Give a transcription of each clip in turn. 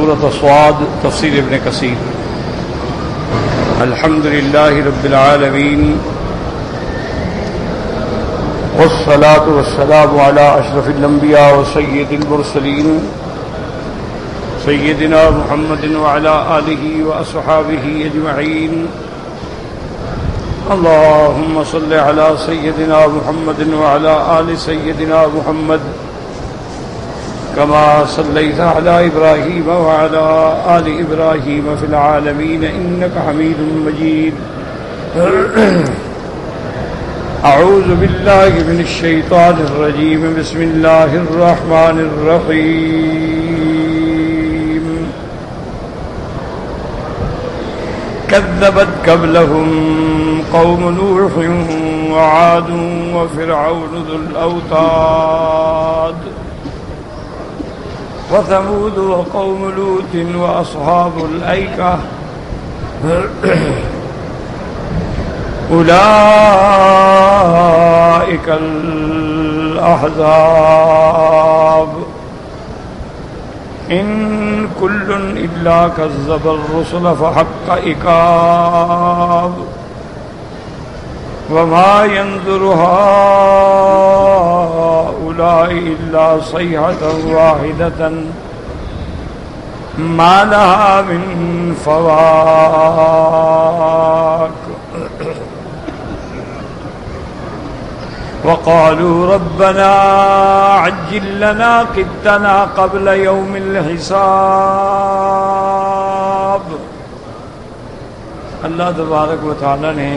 سورۃ صاد تفسیر ابن کثیر۔ الحمد للہ رب العالمین والصلاة والسلام علی اشرف الانبیاء وسید المرسلین سیدنا محمد وعلی آلہ واصحابہ اجمعین۔ اللهم صل على سيدنا محمد وعلى آل سيدنا محمد كما صليت على إبراهيم وعلى آل إبراهيم في العالمين إنك حميد مجيد۔ أعوذ بالله من الشيطان الرجيم، بسم الله الرحمن الرحيم۔ كذبت قبلهم قوم نوح وعاد وفرعون ذو الأوتاد وثمود وقوم لوط وأصحاب الأيكة أولئك الأحزاب إن كل إلا كذب الرسل فحق عقاب وما ينظر هؤلاء إلا صيحة واحدة ما لها من فواق وقالوا ربنا عجل لنا قطنا قبل يوم الحساب۔ اللہ تبارک و تعالی نے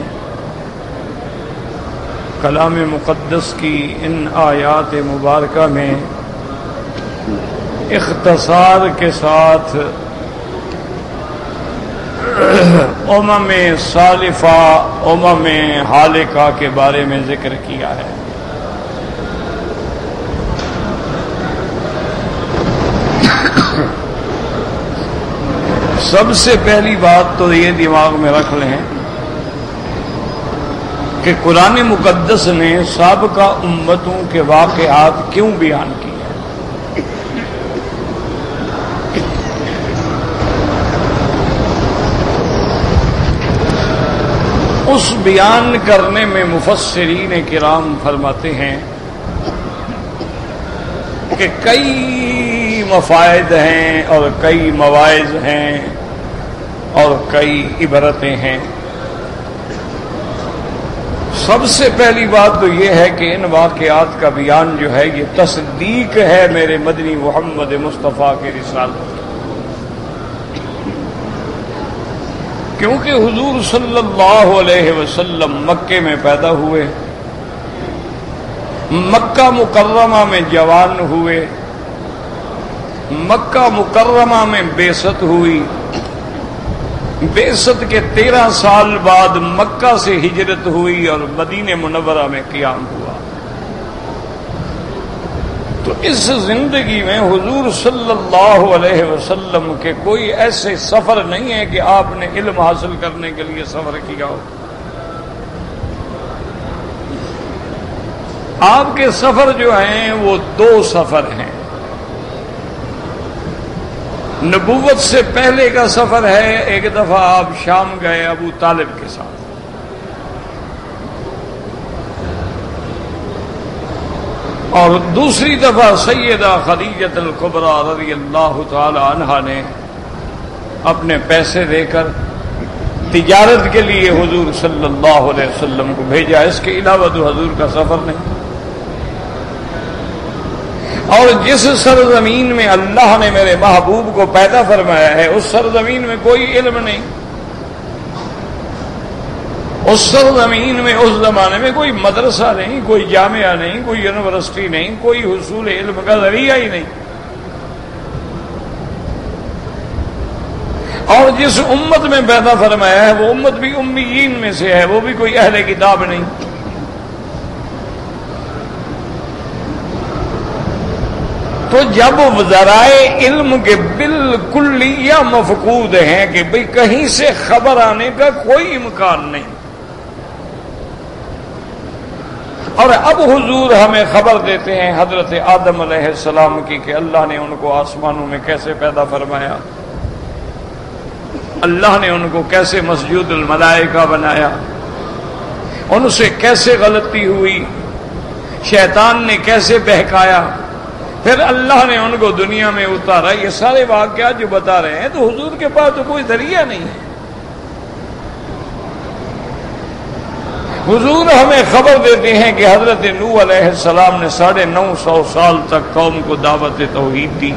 کلام مقدس کی ان آیات مبارکہ میں اختصار کے ساتھ امم سالفہ امم حالکہ کے بارے میں ذکر کیا ہے۔ سب سے پہلی بات تو یہ دماغ میں رکھ لیں کہ قرآن مقدس نے سابقہ امتوں کے واقعات کیوں بیان کیے۔ اس بیان کرنے میں مفسرین کرام فرماتے ہیں کہ کئی مفائد ہیں اور کئی مواعظ ہیں اور کئی عبرتیں ہیں۔ سب سے پہلی بات تو یہ ہے کہ ان واقعات کا بیان جو ہے یہ تصدیق ہے میرے مدنی محمد مصطفیٰ کے رسالت، کیونکہ حضور صلی اللہ علیہ وسلم مکے میں پیدا ہوئے، مکہ مکرمہ میں جوان ہوئے، مکہ مکرمہ میں بعثت ہوئی، بعثت کے 13 سال بعد مکہ سے ہجرت ہوئی اور مدینہ منورہ میں قیام ہوا۔ تو اس زندگی میں حضور صلی اللہ علیہ وسلم کے کوئی ایسے سفر نہیں ہے کہ آپ نے علم حاصل کرنے کے لیے سفر کیا ہو۔ آپ کے سفر جو ہیں وہ 2 سفر ہیں۔ نبوت سے پہلے کا سفر ہے، ایک دفعہ آپ شام گئے ابو طالب کے ساتھ، اور دوسری دفعہ سیدہ خدیجہ الکبریٰ رضی اللہ تعالی عنہا نے اپنے پیسے دے کر تجارت کے لیے حضور صلی اللہ علیہ وسلم کو بھیجا۔ اس کے علاوہ تو حضور کا سفر نہیں۔ اور جس سرزمین میں اللہ نے میرے محبوب کو پیدا فرمایا ہے اس سرزمین میں کوئی علم نہیں، اس سرزمین میں اس زمانے میں کوئی مدرسہ نہیں، کوئی جامعہ نہیں، کوئی یونیورسٹی نہیں، کوئی حصول علم کا ذریعہ ہی نہیں۔ اور جس امت میں پیدا فرمایا ہے وہ امت بھی امیین میں سے ہے، وہ بھی کوئی اہل کتاب نہیں۔ تو جب ذرائع علم کے بالکل یا مفقود ہیں کہ بھئی کہیں سے خبر آنے کا کوئی امکان نہیں، اور اب حضور ہمیں خبر دیتے ہیں حضرت آدم علیہ السلام کی کہ اللہ نے ان کو آسمانوں میں کیسے پیدا فرمایا، اللہ نے ان کو کیسے مسجود الملائکہ بنایا، ان سے کیسے غلطی ہوئی، شیطان نے کیسے بہکایا، پھر اللہ نے ان کو دنیا میں اتارا. یہ سارے واقعات جو بتا رہے ہیں تو حضور کے پاس تو کوئی ذریعہ نہیں ہے. حضور ہمیں خبر دیتے ہیں کہ حضرت نوح علیہ السلام نے 950 سال تک قوم کو دعوت توحید دی.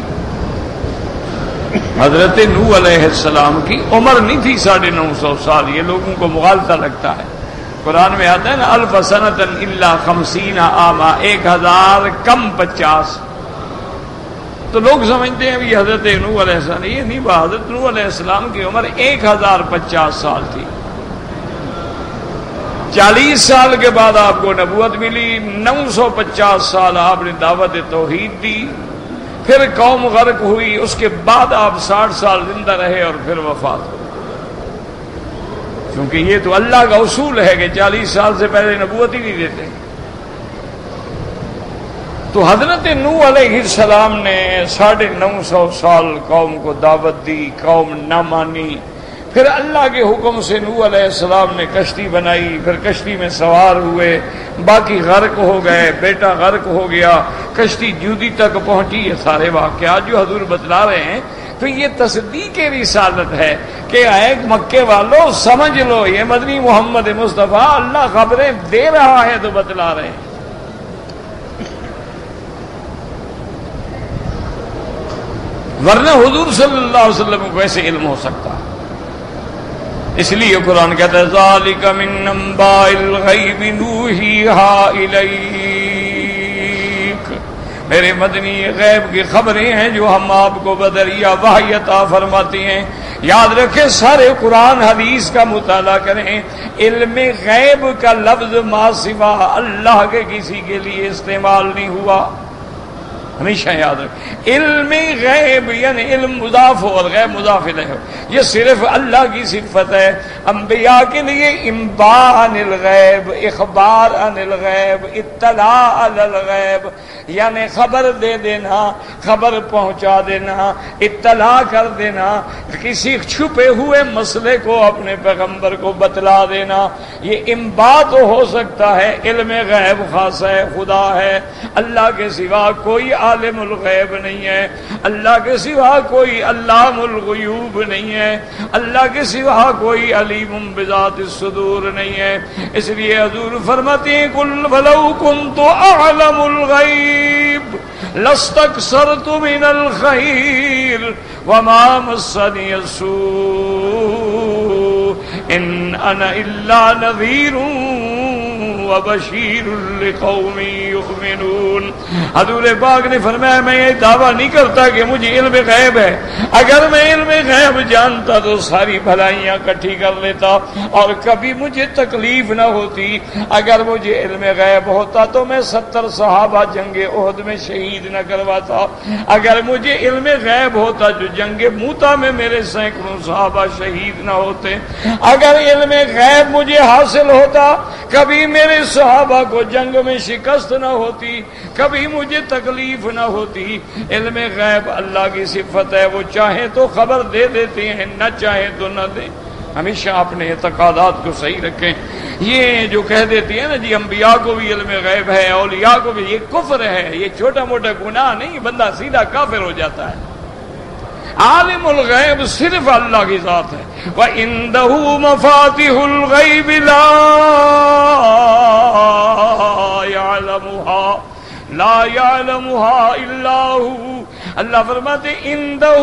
حضرت نوح علیہ السلام کی عمر نہیں تھی 950 سال. یہ لوگوں کو مغالطہ لگتا ہے. قرآن میں آتا ہے نا الف سنۃ الا 50 عاما، 1000 کم 50. تو لوگ سمجھتے ہیں بھی حضرت نوح علیہ السلام، یہ نہیں بات. حضرت نوح علیہ السلام کی عمر 1050 سال تھی. 40 سال کے بعد آپ کو نبوت ملی. 950 سال آپ نے دعوت توحید دی. پھر قوم غرق ہوئی. اس کے بعد آپ 60 سال زندہ رہے اور پھر وفات ہو. کیونکہ یہ تو اللہ کا اصول ہے کہ 40 سال سے پہلے نبوت ہی نہیں دیتے. تو حضرت نوح علیہ السلام نے 950 سال قوم کو دعوت دی. قوم نہ مانی. پھر اللہ کے حکم سے نوح علیہ السلام نے کشتی بنائی. پھر کشتی میں سوار ہوئے. باقی غرق ہو گئے. بیٹا غرق ہو گیا. کشتی جودی تک پہنچی. یہ سارے واقعات جو حضور بتلا رہے ہیں تو یہ تصدیق رسالت ہے کہ اے مکے والوں سمجھ لو یہ مدنی محمد مصطفیٰ اللہ خبریں دے رہا ہے تو بتلا رہے ہیں. ورنہ حضور صلی اللہ علیہ وسلم کو ایسے علم ہو سکتا. اس لیے قرآن کہتا ہے ذالک من انباء الغیب نوحیہا الیک. میرے مدنی غیب کی خبریں ہیں جو ہم آپ کو بذریعہ وحی عطا فرماتے ہیں. یاد رکھیں سارے قرآن حدیث کا مطالعہ کریں. علم غیب کا لفظ ما سوا اللہ کے کسی کے لیے استعمال نہیں ہوا. ہمیشہ یاد رکھ علم غیب یعنی علم مضاف ہو اور غیب مضاف الیہ ہو. یہ صرف اللہ کی صفت ہے. انبیاء کے لیے انباء عن الغیب، اخبار عن الغیب، اطلاع علی الغیب یعنی خبر دے دینا، خبر پہنچا دینا، اطلاع کر دینا، کسی چھپے ہوئے مسئلے کو اپنے پیغمبر کو بتلا دینا. یہ انباء تو ہو سکتا ہے. علم غیب خاص ہے، خدا ہے. اللہ کے سوا کوئی عالم الغیب نہیں ہے. اللہ کے سوا کوئی علام الغیوب نہیں ہے. اللہ کے سوا کوئی علیم بذات الصدور نہیں ہے. اس لیے حضور فرماتے ہیں قل فلو کنت اعلم الغیب لاستکثرت من الخیر وما مسنی السوء ان انا الا نذیر وبشیر لقوم یؤمنون. حضور پاک نے فرمایا میں یہ دعویٰ نہیں کرتا کہ مجھے علم غیب ہے. اگر میں علم غیب جانتا تو ساری بھلائیاں اکٹھی کر لیتا اور کبھی مجھے تکلیف نہ ہوتی. اگر مجھے علم غیب ہوتا تو میں 70 صحابہ جنگ احد میں شہید نہ کرواتا. اگر مجھے علم غیب ہوتا جو جنگ موتا میں میرے سینکڑوں صحابہ شہید نہ ہوتے. اگر علم غیب مجھے حاصل ہوتا کبھی میرے صحابہ کو جنگ میں شکست نہ ہوتی، کبھی مجھے تکلیف نہ ہوتی. علم غیب اللہ کی صفت ہے. وہ چاہیں تو خبر دے دیتے ہیں، نہ چاہیں تو نہ دیں. ہمیشہ اپنے اعتقادات کو صحیح رکھیں. یہ جو کہہ دیتی ہے نا جی انبیاء کو بھی علم غیب ہے، اولیاء کو بھی، یہ کفر ہے. یہ چھوٹا موٹا گناہ نہیں، بندہ سیدھا کافر ہو جاتا ہے. عالم الغیب صرف اللہ کی ذات ہے. وَعِندَهُ مَفَاتِحُ الْغَيْبِ لَا يَعْلَمُهَا إِلَّا هُوَ. اللہ فرماتے اندہ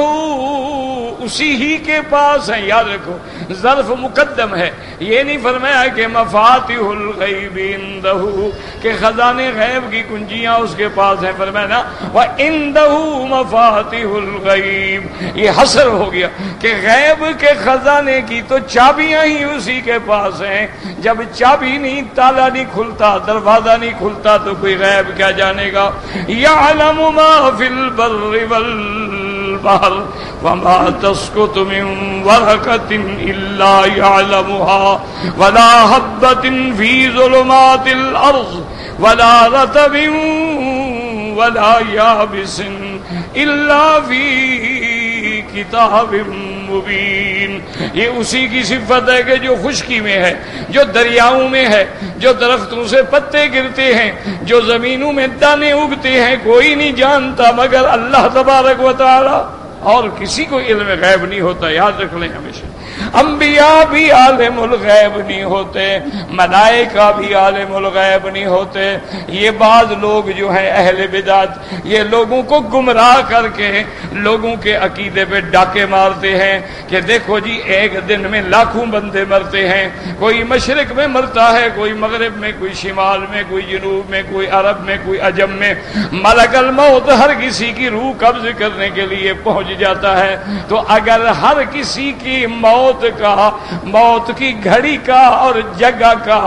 اسی ہی کے پاس ہے. یاد رکھو ظرف مقدم ہے. یہ نہیں فرمایا کہ مفاتیح الغیب اندہ کہ خزانے غیب کی کنجیاں اس کے پاس ہیں. فرمایا نا وَعِندَهُ مَفَاتِحُ الْغَيْبِ. یہ حصر ہو گیا کہ غیب کے خزانے کی تو چابیاں ہی اسی کے پاس ہیں. جب چابی نہیں، تالا نہیں کھلتا، دروازہ نہیں کھلتا تو کوئی غیب کیا جانے گا. یعلم ما فی البر والبحر وما تسقط من ورقة إلا يعلمها ولا حبة في ظلمات الأرض ولا رطب ولا يابس إلا في كتاب مبین. یہ اسی کی صفت ہے کہ جو خشکی میں ہے، جو دریاؤں میں ہے، جو درختوں سے پتے گرتے ہیں، جو زمینوں میں دانے اگتے ہیں، کوئی نہیں جانتا مگر اللہ تبارک و تعالی، اور کسی کو علم غیب نہیں ہوتا. یاد رکھ لیں ہمیشہ. انبیاء بھی عالم الغیب نہیں ہوتے، ملائکہ بھی عالم الغیب نہیں ہوتے. یہ بعض لوگ جو ہیں اہل بدعت، یہ لوگوں کو گمراہ کر کے لوگوں کے عقیدے پہ ڈاکے مارتے ہیں کہ دیکھو جی ایک دن میں لاکھوں بندے مرتے ہیں، کوئی مشرق میں مرتا ہے، کوئی مغرب میں، کوئی شمال میں، کوئی جنوب میں، کوئی عرب میں، کوئی عجم میں. ملک الموت ہر کسی کی روح قبض کرنے کے لیے پہنچ جاتا ہے. تو اگر ہر کسی کی موت کی گھڑی کا اور جگہ کا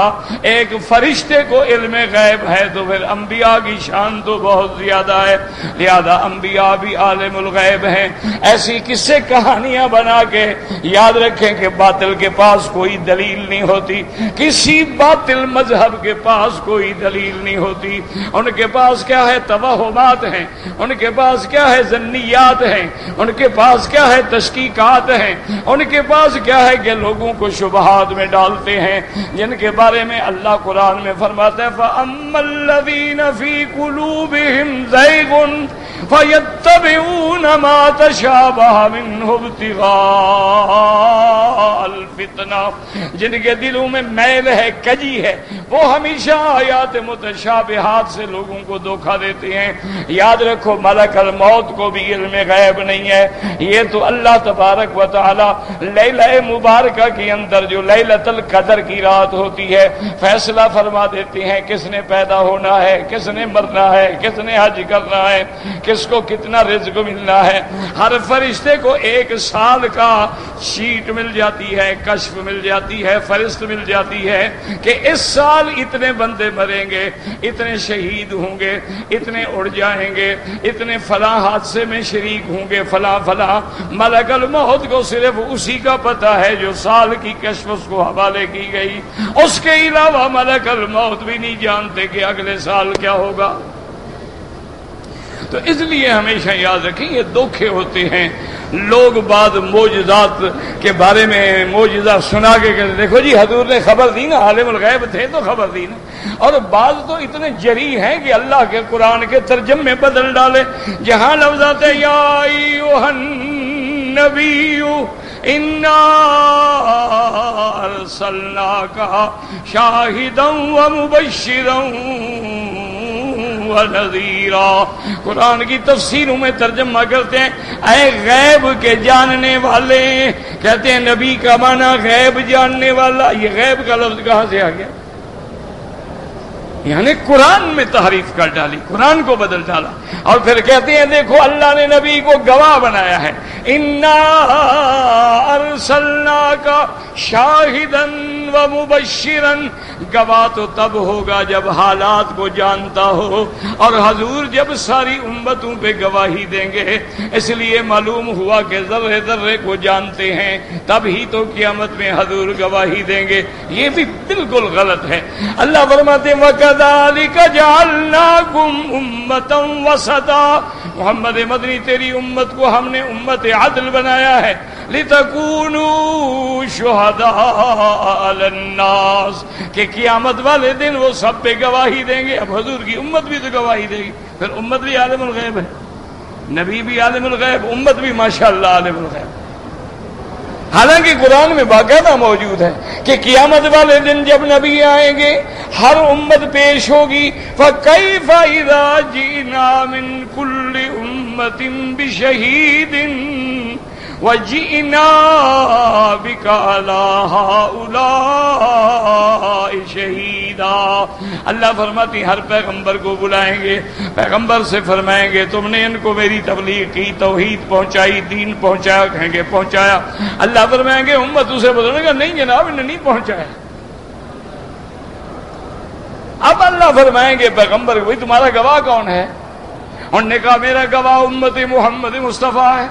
ایک فرشتے کو علم غیب ہے تو پھر انبیاء کی شان تو بہت زیادہ ہے. لہذا انبیاء بھی عالم الغیب ہیں. ایسی قصے کہانیاں بنا کے یاد رکھیں کہ باطل کے پاس کوئی دلیل نہیں ہوتی، کسی باطل مذہب کے پاس کوئی دلیل نہیں ہوتی. ان کے پاس کیا ہے؟ توہمات ہیں. ان کے پاس کیا ہے؟ ظنیات ہیں. ان کے پاس کیا ہے؟ تشکیکات ہیں. ان کے پاس کیا ہے کہ لوگوں کو شبہات میں ڈالتے ہیں جن کے بارے میں اللہ قرآن میں فرماتا ہے فَأَمَّا الَّذِينَ فِي قُلُوبِهِمْ زَيْغٌ فَيَتَّبِعُونَ مَا تَشَابَهَ مِنْهُ ابْتِغَاءَ الْفِتْنَةِ، جن کے دلوں میں میل ہے، کجی ہے، وہ ہمیشہ آیات متشابہات سے لوگوں کو دھوکہ دیتے ہیں. یاد رکھو ملک الموت کو بھی علم غیب نہیں ہے. یہ تو اللہ تبارک و تعالی لیلہ مبارکہ کے اندر جو لیلۃ القدر کی رات ہوتی ہے فیصلہ فرما دیتے ہیں کس نے پیدا ہونا ہے، کس نے مرنا ہے، کس نے حج کرنا ہے، کس کو کتنا رزق ملنا ہے. ہر فرشتے کو 1 سال کا شیٹ مل جاتی ہے، کشف مل جاتی ہے، فرست مل جاتی ہے کہ اس سال اتنے بندے مریں گے، اتنے شہید ہوں گے، اتنے اڑ جائیں گے، اتنے فلاں حادثے میں شریک ہوں گے، فلاں فلاں. ملک الموت کو صرف اسی کا پتہ ہے جو سال کی کشف اس کو حوالے کی گئی. اس کے علاوہ ملک الموت بھی نہیں جانتے کہ اگلے سال کیا ہوگا. تو اس لیے ہمیشہ یاد رکھیں یہ دھوکے ہوتے ہیں. لوگ بعض معجزات کے بارے میں معجزہ سنا کے کہتے دیکھو جی حضور نے خبر دی نا، عالم الغیب تھے تو خبر دی نا. اور بعض تو اتنے جری ہیں کہ اللہ کے قرآن کے ترجمے بدل ڈالے. جہاں لفظ آتے یا ایھا النبی انا ارسلناک شاہدا ومبشرا ونذیرا، قرآن کی تفسیروں میں ترجمہ کرتے ہیں اے غیب کے جاننے والے. کہتے ہیں نبی کا معنی غیب جاننے والا. یہ غیب کا لفظ کہاں سے آ گیا؟ یعنی قرآن میں تحریف کر ڈالی، قرآن کو بدل ڈالا. اور پھر کہتے ہیں دیکھو اللہ نے نبی کو گواہ بنایا ہے. انا ارسلناک شاہدا ومبشرا، گواہ تو تب ہوگا جب حالات کو جانتا ہو، اور حضور جب ساری امتوں پہ گواہی دیں گے. اس لیے معلوم ہوا کہ ذرے ذرے کو جانتے ہیں، تب ہی تو قیامت میں حضور گواہی دیں گے. یہ بھی بالکل غلط ہے. اللہ فرماتے ہیں وَكَذَلِكَ جَعَلْنَاكُمْ أُمَّةً وَسَطًا، محمد مدنی تیری امت کو ہم نے امت عدل بنایا ہے. لِتَكُونُوا شُهَدَاءَ عَلَى النَّاسِ، کہ قیامت والے دن وہ سب پہ گواہی دیں گے. اب حضور کی امت بھی تو گواہی دے گی، پھر امت بھی عالم الغیب ہے، نبی بھی عالم الغیب، امت بھی ماشاءاللہ عالم الغیب. حالانکہ قرآن میں باقاعدہ موجود ہے کہ قیامت والے دن جب نبی آئیں گے ہر امت پیش ہوگی. فَكَيْفَ إِذَا جِئْنَا مِنْ كُلِّ أُمَّةٍ بِشَهِيدٍ وَجِئْنَا بِكَ عَلَىٰ هَٰؤُلَاءِ شَهِيدًا. اللہ فرماتی ہر پیغمبر کو بلائیں گے، پیغمبر سے فرمائیں گے تم نے ان کو میری تبلیغ کی، توحید پہنچائی، دین پہنچایا، کہیں گے پہنچایا. اللہ فرمائیں گے امت اسے بولے گا نہیں جناب انہیں نہیں پہنچایا. اب اللہ فرمائیں گے پیغمبر بھائی تمہارا گواہ کون ہے؟ انہوں نے کہا میرا گواہ امت محمد مصطفیٰ ہے.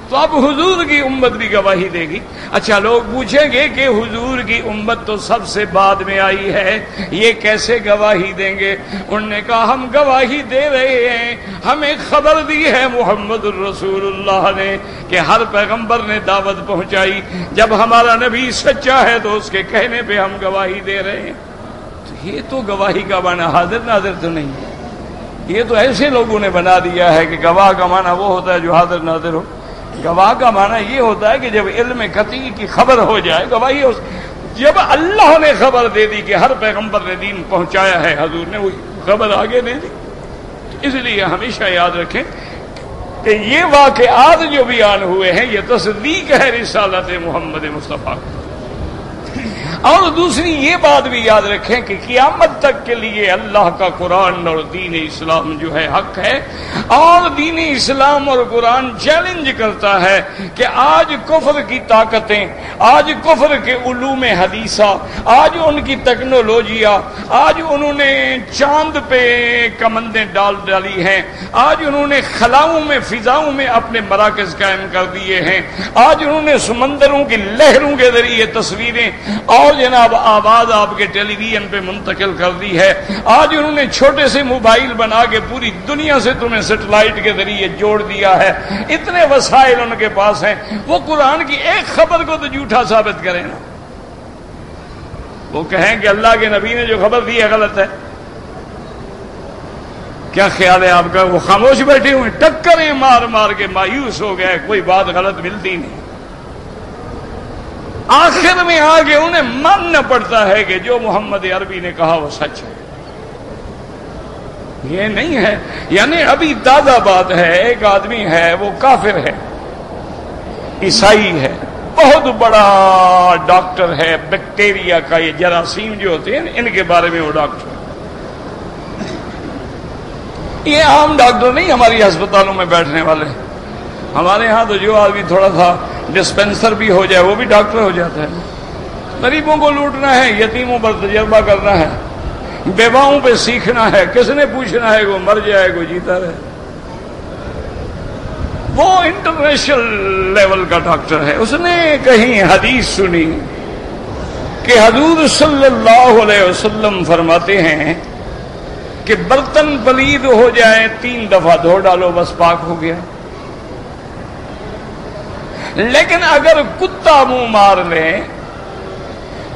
تو اب حضور کی امت بھی گواہی دے گی۔ اچھا، لوگ پوچھیں گے کہ حضور کی امت تو سب سے بعد میں آئی ہے، یہ کیسے گواہی دیں گے؟ انہوں نے کہا ہم گواہی دے رہے ہیں، ہمیں خبر دی ہے محمد الرسول اللہ نے کہ ہر پیغمبر نے دعوت پہنچائی، جب ہمارا نبی سچا ہے تو اس کے کہنے پہ ہم گواہی دے رہے ہیں۔ تو یہ تو گواہی کا معنی حاضر ناظر تو نہیں ہے، یہ تو ایسے لوگوں نے بنا دیا ہے کہ گواہ کا معنی وہ ہوتا ہے جو حاضر ناظر ہو۔ گواہ کا معنی یہ ہوتا ہے کہ جب علم قطعی کی خبر ہو جائے، گواہی جب اللہ نے خبر دے دی کہ ہر پیغمبر نے دین پہنچایا ہے، حضور نے وہی خبر آگے دے دی۔ اس لیے ہمیشہ یاد رکھیں کہ یہ واقعات جو بیان ہوئے ہیں یہ تصدیق ہے رسالت محمد مصطفیٰ۔ اور دوسری یہ بات بھی یاد رکھیں کہ قیامت تک کے لیے اللہ کا قرآن اور دین اسلام جو ہے حق ہے، اور دین اسلام اور قرآن چیلنج کرتا ہے کہ آج کفر کی طاقتیں، آج کفر کے علوم حدیثہ، آج ان کی ٹیکنالوجیاں، آج انہوں نے چاند پہ کمندیں ڈالی ہیں، آج انہوں نے خلاؤں میں فضاؤں میں اپنے مراکز قائم کر دیے ہیں، آج انہوں نے سمندروں کی لہروں کے ذریعے تصویریں اور جناب آواز آپ کے ٹیلی ویژن پہ منتقل کر دی ہے، آج انہوں نے چھوٹے سے موبائل بنا کے پوری دنیا سے تمہیں سیٹلائٹ کے ذریعے جوڑ دیا ہے، اتنے وسائل ان کے پاس ہیں، وہ قرآن کی ایک خبر کو تو جھوٹا ثابت کریں نا، وہ کہیں کہ اللہ کے نبی نے جو خبر دی ہے غلط ہے۔ کیا خیال ہے آپ کا؟ وہ خاموش بیٹھے ہوئے ٹکریں مار مار کے مایوس ہو گئے، کوئی بات غلط ملتی نہیں۔ آخر میں آگے انہیں ماننا پڑتا ہے کہ جو محمد عربی نے کہا وہ سچ ہے، یہ نہیں ہے۔ یعنی ابھی تازہ بات ہے، ایک آدمی ہے وہ کافر ہے، عیسائی ہے، بہت بڑا ڈاکٹر ہے، بیکٹیریا کا یہ جراثیم جو ہوتے ہیں ان کے بارے میں وہ ڈاکٹر ہے۔ یہ عام ڈاکٹر نہیں ہماری ہسپتالوں میں بیٹھنے والے، ہمارے ہاں تو جو آدمی تھوڑا سا ڈسپینسر بھی ہو جائے وہ بھی ڈاکٹر ہو جاتا ہے۔ غریبوں کو لوٹنا ہے، یتیموں پر تجربہ کرنا ہے، بیواؤں پہ سیکھنا ہے، کس نے پوچھنا ہے وہ مر جائے کوئی جیتا رہے۔ وہ انٹرنیشنل لیول کا ڈاکٹر ہے، اس نے کہیں حدیث سنی کہ حضور صلی اللہ علیہ وسلم فرماتے ہیں کہ برتن پلید ہو جائے 3 دفعہ دھو ڈالو بس پاک ہو گیا، لیکن اگر کتا منہ مار لے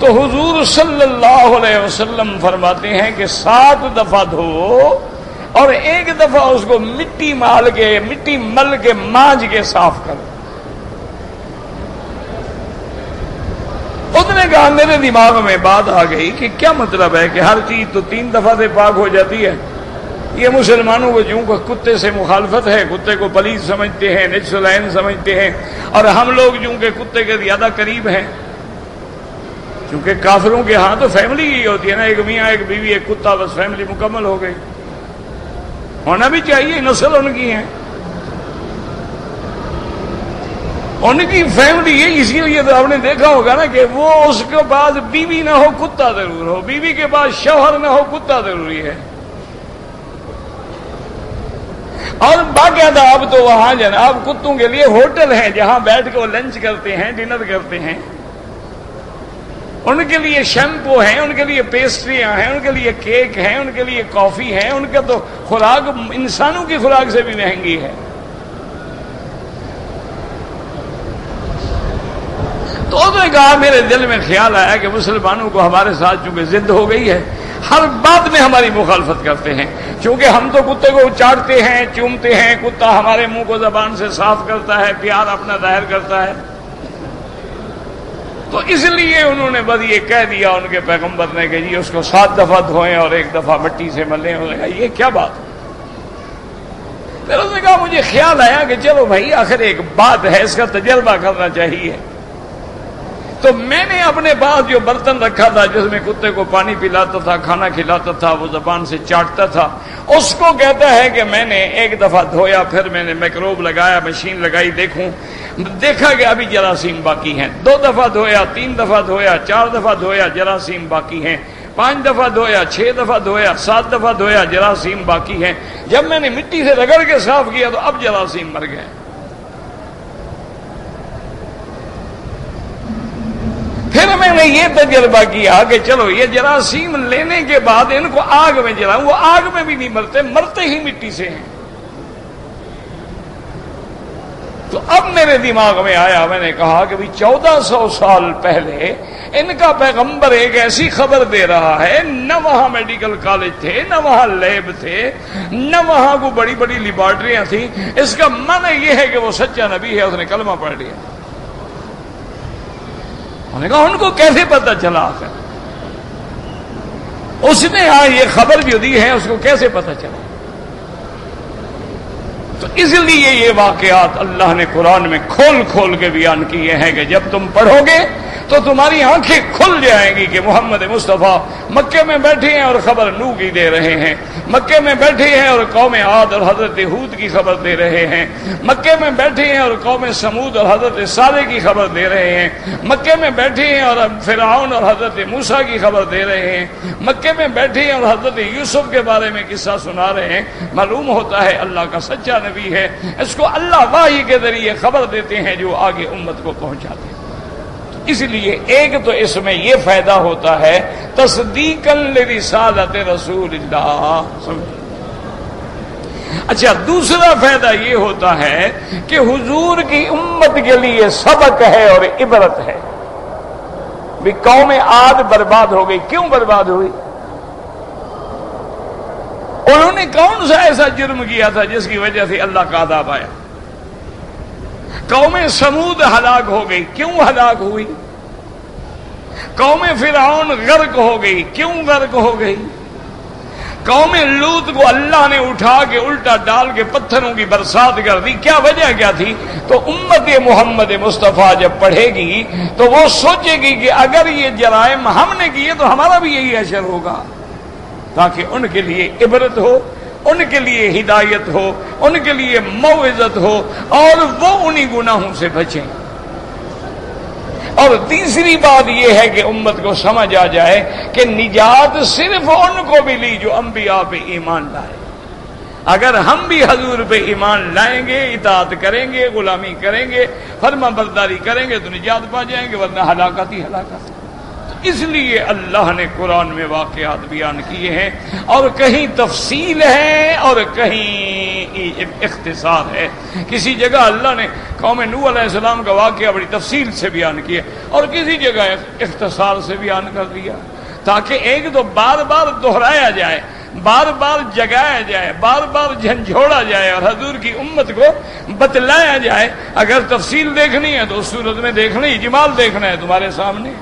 تو حضور صلی اللہ علیہ وسلم فرماتے ہیں کہ 7 دفعہ دھو اور 1 دفعہ اس کو مٹی مل کے مانج کے صاف کرو۔ اس نے کہا میرے دماغ میں بات آ گئی کہ کیا مطلب ہے کہ ہر چیز تو 3 دفعہ سے پاک ہو جاتی ہے؟ یہ مسلمانوں کو جو کتے سے مخالفت ہے، کتے کو پلیت سمجھتے ہیں، نجسلعین سمجھتے ہیں، اور ہم لوگ جو کہ کتے کے زیادہ قریب ہیں، کیونکہ کافروں کے ہاں تو فیملی ہی ہوتی ہے نا، ایک میاں ایک بیوی ایک کتا، بس فیملی مکمل ہو گئی، ہونا بھی چاہیے، نسل ان کی ہے، ان کی فیملی ہے۔ اسی لیے تو آپ نے دیکھا ہوگا نا کہ وہ اس کے پاس بیوی نہ ہو کتا ضرور ہو، بیوی کے پاس شوہر نہ ہو کتا ضروری ہے۔ اور باقاعدہ اب تو وہاں جناب کتوں کے لیے ہوٹل ہیں جہاں بیٹھ کے وہ لنچ کرتے ہیں، ڈنر کرتے ہیں، ان کے لیے شیمپو ہیں، ان کے لیے پیسٹریاں ہیں، ان کے لیے کیک ہیں، ان کے لیے کافی ہے، ان کا تو خوراک انسانوں کی خوراک سے بھی مہنگی ہے۔ تو اس نے کہا میرے دل میں خیال آیا کہ مسلمانوں کو ہمارے ساتھ چونکہ ضد ہو گئی ہے، ہر بات میں ہماری مخالفت کرتے ہیں، چونکہ ہم تو کتے کو چاٹتے ہیں، چومتے ہیں، کتا ہمارے منہ کو زبان سے صاف کرتا ہے، پیار اپنا ظاہر کرتا ہے، تو اس لیے انہوں نے بس یہ کہہ دیا ان کے پیغمبر نے کہ جی اس کو 7 دفعہ دھوئیں اور 1 دفعہ مٹی سے ملیں۔ انہوں نے کہا یہ کیا بات ہے؟ پھر اس نے کہا مجھے خیال آیا کہ چلو بھائی آخر ایک بات ہے، اس کا تجربہ کرنا چاہیے، تو میں نے اپنے پاس جو برتن رکھا تھا جس میں کتے کو پانی پلاتا تھا، کھانا کھلاتا تھا، وہ زبان سے چاٹتا تھا، اس کو کہتا ہے کہ میں نے 1 دفعہ دھویا، پھر میں نے میکروب لگایا، مشین لگائی، دیکھا کہ ابھی جراثیم باقی ہیں، 2 دفعہ دھویا، 3 دفعہ دھویا، 4 دفعہ دھویا، جراثیم باقی ہیں، 5 دفعہ دھویا، 6 دفعہ دھویا، 7 دفعہ دھویا، جراثیم باقی ہیں، جب میں نے مٹی سے رگڑ کے صاف کیا تو اب جراثیم مر گئے۔ نے یہ تجربہ کیا کہ چلو یہ جراثیم لینے کے بعد ان کو آگ میں جلاؤں، وہ آگ میں بھی نہیں مرتے، مرتے ہی مٹی سے ہیں۔ تو اب میرے دماغ میں آیا، میں نے کہا کہ 1400 سال پہلے ان کا پیغمبر ایک ایسی خبر دے رہا ہے، نہ وہاں میڈیکل کالج تھے، نہ وہاں لیب تھے، نہ وہاں کو بڑی بڑی لیبارٹریاں تھیں، اس کا معنی یہ ہے کہ وہ سچا نبی ہے، اس نے کلمہ پڑھ لیا۔ انہوں نے کہا ان کو کیسے پتہ چلا آخر؟ اس نے یہ خبر جو دی ہے اس کو کیسے پتہ چلا؟ تو اس لیے یہ واقعات اللہ نے قرآن میں کھول کھول کے بیان کیے ہیں کہ جب تم پڑھو گے تو تمہاری آنکھیں کھل جائیں گی کہ محمد مصطفیٰ مکے میں بیٹھے ہیں اور خبر نوح کی دے رہے ہیں، مکے میں بیٹھے ہیں اور قوم عاد اور حضرت ہود کی خبر دے رہے ہیں، مکے میں بیٹھے ہیں اور قوم سمود اور حضرت صالح کی خبر دے رہے ہیں، مکے میں بیٹھے ہیں اور فرعون اور حضرت موسیٰ کی خبر دے رہے ہیں، مکے میں بیٹھے ہیں اور حضرت یوسف کے بارے میں قصہ سنا رہے ہیں۔ معلوم ہوتا ہے اللہ کا سچا نبی ہے، اس کو اللہ وحی کے ذریعے خبر دیتے ہیں جو آگے امت کو پہنچاتے ہیں۔ اس لیے ایک تو اس میں یہ فائدہ ہوتا ہے تصدیقاً لرسالت رسول اللہ۔ اچھا، دوسرا فائدہ یہ ہوتا ہے کہ حضور کی امت کے لیے سبق ہے اور عبرت ہے۔ بھی قوم عاد برباد ہو گئی، کیوں برباد ہوئی؟ انہوں نے کون سا ایسا جرم کیا تھا جس کی وجہ سے اللہ کا عذاب آیا؟ قوم سمود ہلاک ہو گئی، کیوں ہلاک ہوئی؟ قوم فرعون غرق ہو گئی، کیوں غرق ہو گئی؟ قوم لوط کو اللہ نے اٹھا کے الٹا ڈال کے پتھروں کی برسات کر دی، کیا وجہ کیا تھی؟ تو امت محمد مصطفیٰ جب پڑھے گی تو وہ سوچے گی کہ اگر یہ جرائم ہم نے کیے تو ہمارا بھی یہی اشر ہوگا، تاکہ ان کے لیے عبرت ہو، ان کے لیے ہدایت ہو، ان کے لیے موعظت ہو اور وہ انہی گناہوں سے بچیں۔ اور تیسری بات یہ ہے کہ امت کو سمجھ آ جائے کہ نجات صرف ان کو ملی جو انبیاء پہ ایمان لائے۔ اگر ہم بھی حضور پہ ایمان لائیں گے، اطاعت کریں گے، غلامی کریں گے، فرما برداری کریں گے تو نجات پا جائیں گے، ورنہ ہلاکت ہی ہلاکت۔ اس لیے اللہ نے قرآن میں واقعات بیان کیے ہیں، اور کہیں تفصیل ہے اور کہیں اختصار ہے۔ کسی جگہ اللہ نے قوم نوح علیہ السلام کا واقعہ بڑی تفصیل سے بیان کیا اور کسی جگہ اختصار سے بیان کر دیا، تاکہ ایک تو بار بار دہرایا جائے، بار بار جگایا جائے، بار بار جھنجھوڑا جائے اور حضور کی امت کو بتلایا جائے۔ اگر تفصیل دیکھنی ہے تو اس صورت میں دیکھنا، اجمال دیکھنا ہے تمہارے سامنے۔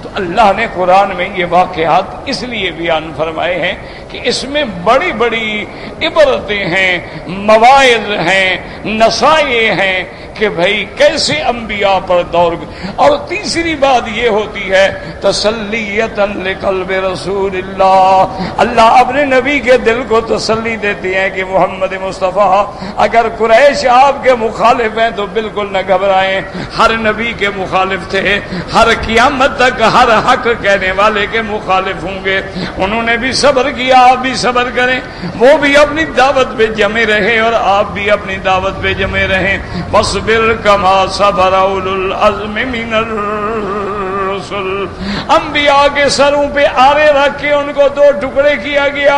تو اللہ نے قرآن میں یہ واقعات اس لیے بیان فرمائے ہیں کہ اس میں بڑی بڑی عبرتیں ہیں، مواعظ ہیں، نصائح ہیں کہ بھئی کیسے انبیاء پر دور۔ اور تیسری بات یہ ہوتی ہے تسلیۃ لقلب رسول اللہ، اللہ اپنے نبی کے دل کو تسلی دیتے ہیں کہ محمد مصطفیٰ اگر قریش آپ کے مخالف ہیں تو بالکل نہ گھبرائیں، ہر نبی کے مخالف تھے، ہر قیامت تک ہر حق کہنے والے کے مخالف ہوں گے، انہوں نے بھی صبر کیا، آپ بھی صبر کریں، وہ بھی اپنی دعوت پہ جمے رہے اور آپ بھی اپنی دعوت پہ جمے رہیں۔ وَاصْبِرْ كَمَا صَبَرَ أُولُو الْعَزْمِ مِنَ الرُّسُلِ، انبیاء کے سروں پہ آرے رکھ کے ان کو دو ٹکڑے کیا گیا،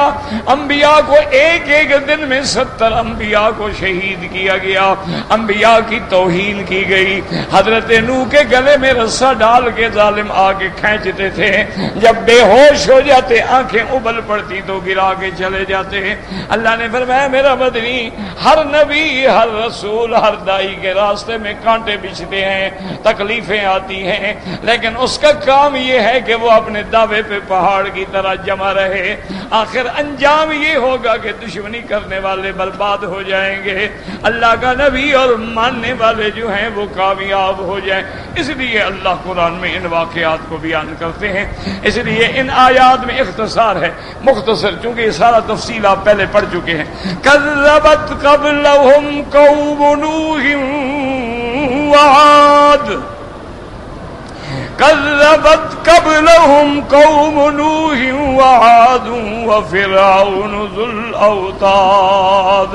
انبیاء کو ایک ایک دن میں 70 انبیاء کو شہید کیا گیا، انبیاء کی توہین کی گئی۔ حضرت نوح کے گلے میں رسا ڈال کے ظالم آ کے کھینچتے تھے، جب بے ہوش ہو جاتے آنکھیں ابل پڑتی تو گرا کے چلے جاتے۔ اللہ نے فرمایا میرا مدنی، ہر نبی، ہر رسول، ہر دائی کے راستے میں کانٹے بچھتے ہیں، تکلیفیں آتی ہیں، لیکن اس کا کام یہ ہے کہ وہ اپنے دعوے پہ پہاڑ کی طرح جمع رہے۔ آخر انجام یہ ہوگا کہ دشمنی کرنے والے برباد ہو جائیں گے، اللہ کا نبی اور ماننے والے جو ہیں وہ کامیاب ہو جائیں۔ اس لیے اللہ قرآن میں ان واقعات کو بیان کرتے ہیں، اس لیے ان آیات میں اختصار ہے، مختصر، چونکہ یہ سارا تفصیل آپ پہلے پڑھ چکے ہیں۔ کذبت قبلہم قوم نوح وعاد كذبت قبلهم قوم نوح وعاد وفرعون ذو الاوتاد.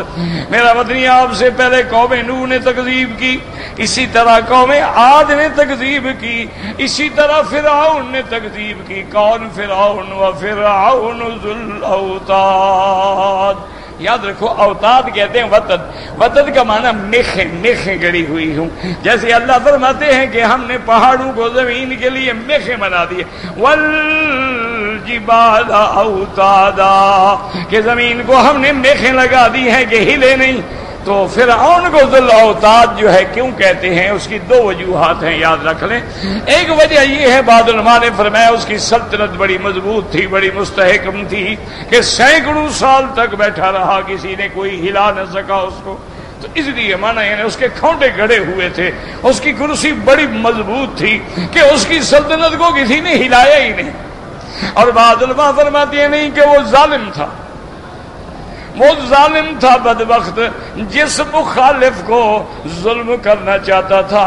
میرا مدنی آپ سے پہلے قوم نوح نے تکذیب کی، اسی طرح قوم عاد نے تکذیب کی، اسی طرح فرعون نے تکذیب کی. کون فرعون؟ وفرعون ذو الاوتاد. یاد رکھو اوتاد کہتے ہیں وتد. وتد کا معنی میخیں گڑی ہوئی ہوں. جیسے اللہ فرماتے ہیں کہ ہم نے پہاڑوں کو زمین کے لیے میخیں بنا دیے. والجبال اوتادا، کہ زمین کو ہم نے میخیں لگا دی ہیں کہ ہلے نہیں. تو فرعون کو ذو الاوتاد جو ہے کیوں کہتے ہیں، اس کی دو وجوہات ہیں، یاد رکھ لیں. ایک وجہ یہ ہے، بعض علماء نے فرمایا اس کی سلطنت بڑی مضبوط تھی، بڑی مستحکم تھی کہ سینکڑوں سال تک بیٹھا رہا، کسی نے کوئی ہلا نہ سکا اس کو. تو اس لیے مانا یعنی اس کے کھونٹے گڑے ہوئے تھے، اس کی کرسی بڑی مضبوط تھی کہ اس کی سلطنت کو کسی نے ہلایا ہی نہیں. اور بعض علماء فرماتے ہیں نہیں کہ وہ ظالم تھا، وہ ظالم تھا بدبخت، جس مخالف کو ظلم کرنا چاہتا تھا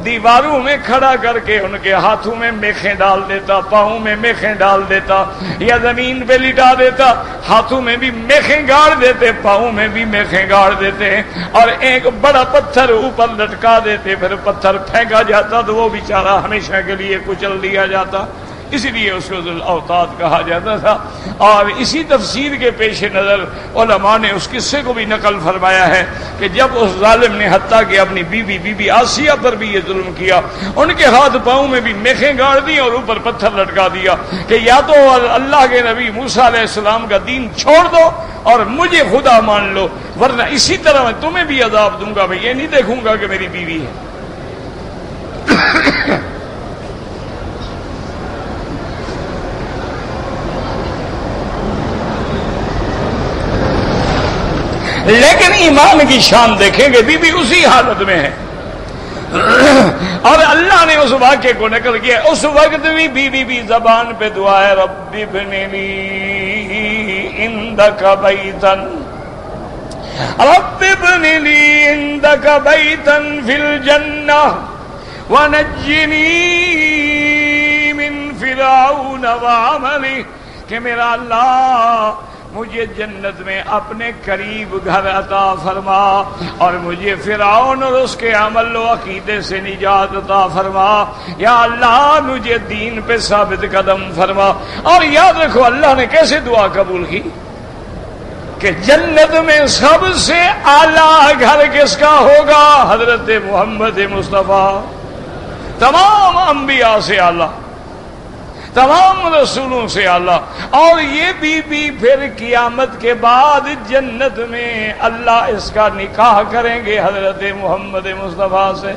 دیواروں میں کھڑا کر کے ان کے ہاتھوں میں میخیں ڈال دیتا، پاؤں میں میخیں ڈال دیتا، یا زمین پہ لٹا دیتا، ہاتھوں میں بھی میخیں گاڑ دیتے، پاؤں میں بھی میخیں گاڑ دیتے، اور ایک بڑا پتھر اوپر لٹکا دیتے، پھر پتھر پھینکا جاتا تو وہ بیچارہ ہمیشہ کے لیے کچل دیا جاتا. اسی لیے اس کو ذو الاوتاد کہا جاتا تھا. اور اسی تفسیر کے پیش نظر علماء نے اس قصے کو بھی نقل فرمایا ہے کہ جب اس ظالم نے حتیٰ کہ اپنی بی آسیہ پر بھی یہ ظلم کیا، ان کے ہاتھ پاؤں میں بھی میخیں گاڑ دی اور اوپر پتھر لٹکا دیا کہ یا تو اللہ کے نبی موسیٰ علیہ السلام کا دین چھوڑ دو اور مجھے خدا مان لو، ورنہ اسی طرح میں تمہیں بھی عذاب دوں گا. میں یہ نہیں دیکھوں گا کہ میری بیوی ہے. لیکن ایمان کی شان دیکھیں گے، بی بی اسی حالت میں ہے. اور اللہ نے اس واقعے کو نقل کیا. اس وقت بھی بی بی زبان پہ دعا ہے، رب ابن لی عندک بیتا، رب ابن لی عندک بیتا فی الجنہ ونجنی من فرعون وعملہ. کہ میرا اللہ مجھے جنت میں اپنے قریب گھر عطا فرما، اور مجھے فرعون اور اس کے عمل و عقیدے سے نجات عطا فرما. یا اللہ مجھے دین پہ ثابت قدم فرما. اور یاد رکھو اللہ نے کیسے دعا قبول کی کہ جنت میں سب سے اعلیٰ گھر کس کا ہوگا؟ حضرت محمد مصطفیٰ. تمام انبیاء سے اعلیٰ، تمام رسولوں سے اعلیٰ. اور یہ بی پھر قیامت کے بعد جنت میں اللہ اس کا نکاح کریں گے حضرت محمد مصطفیٰ سے.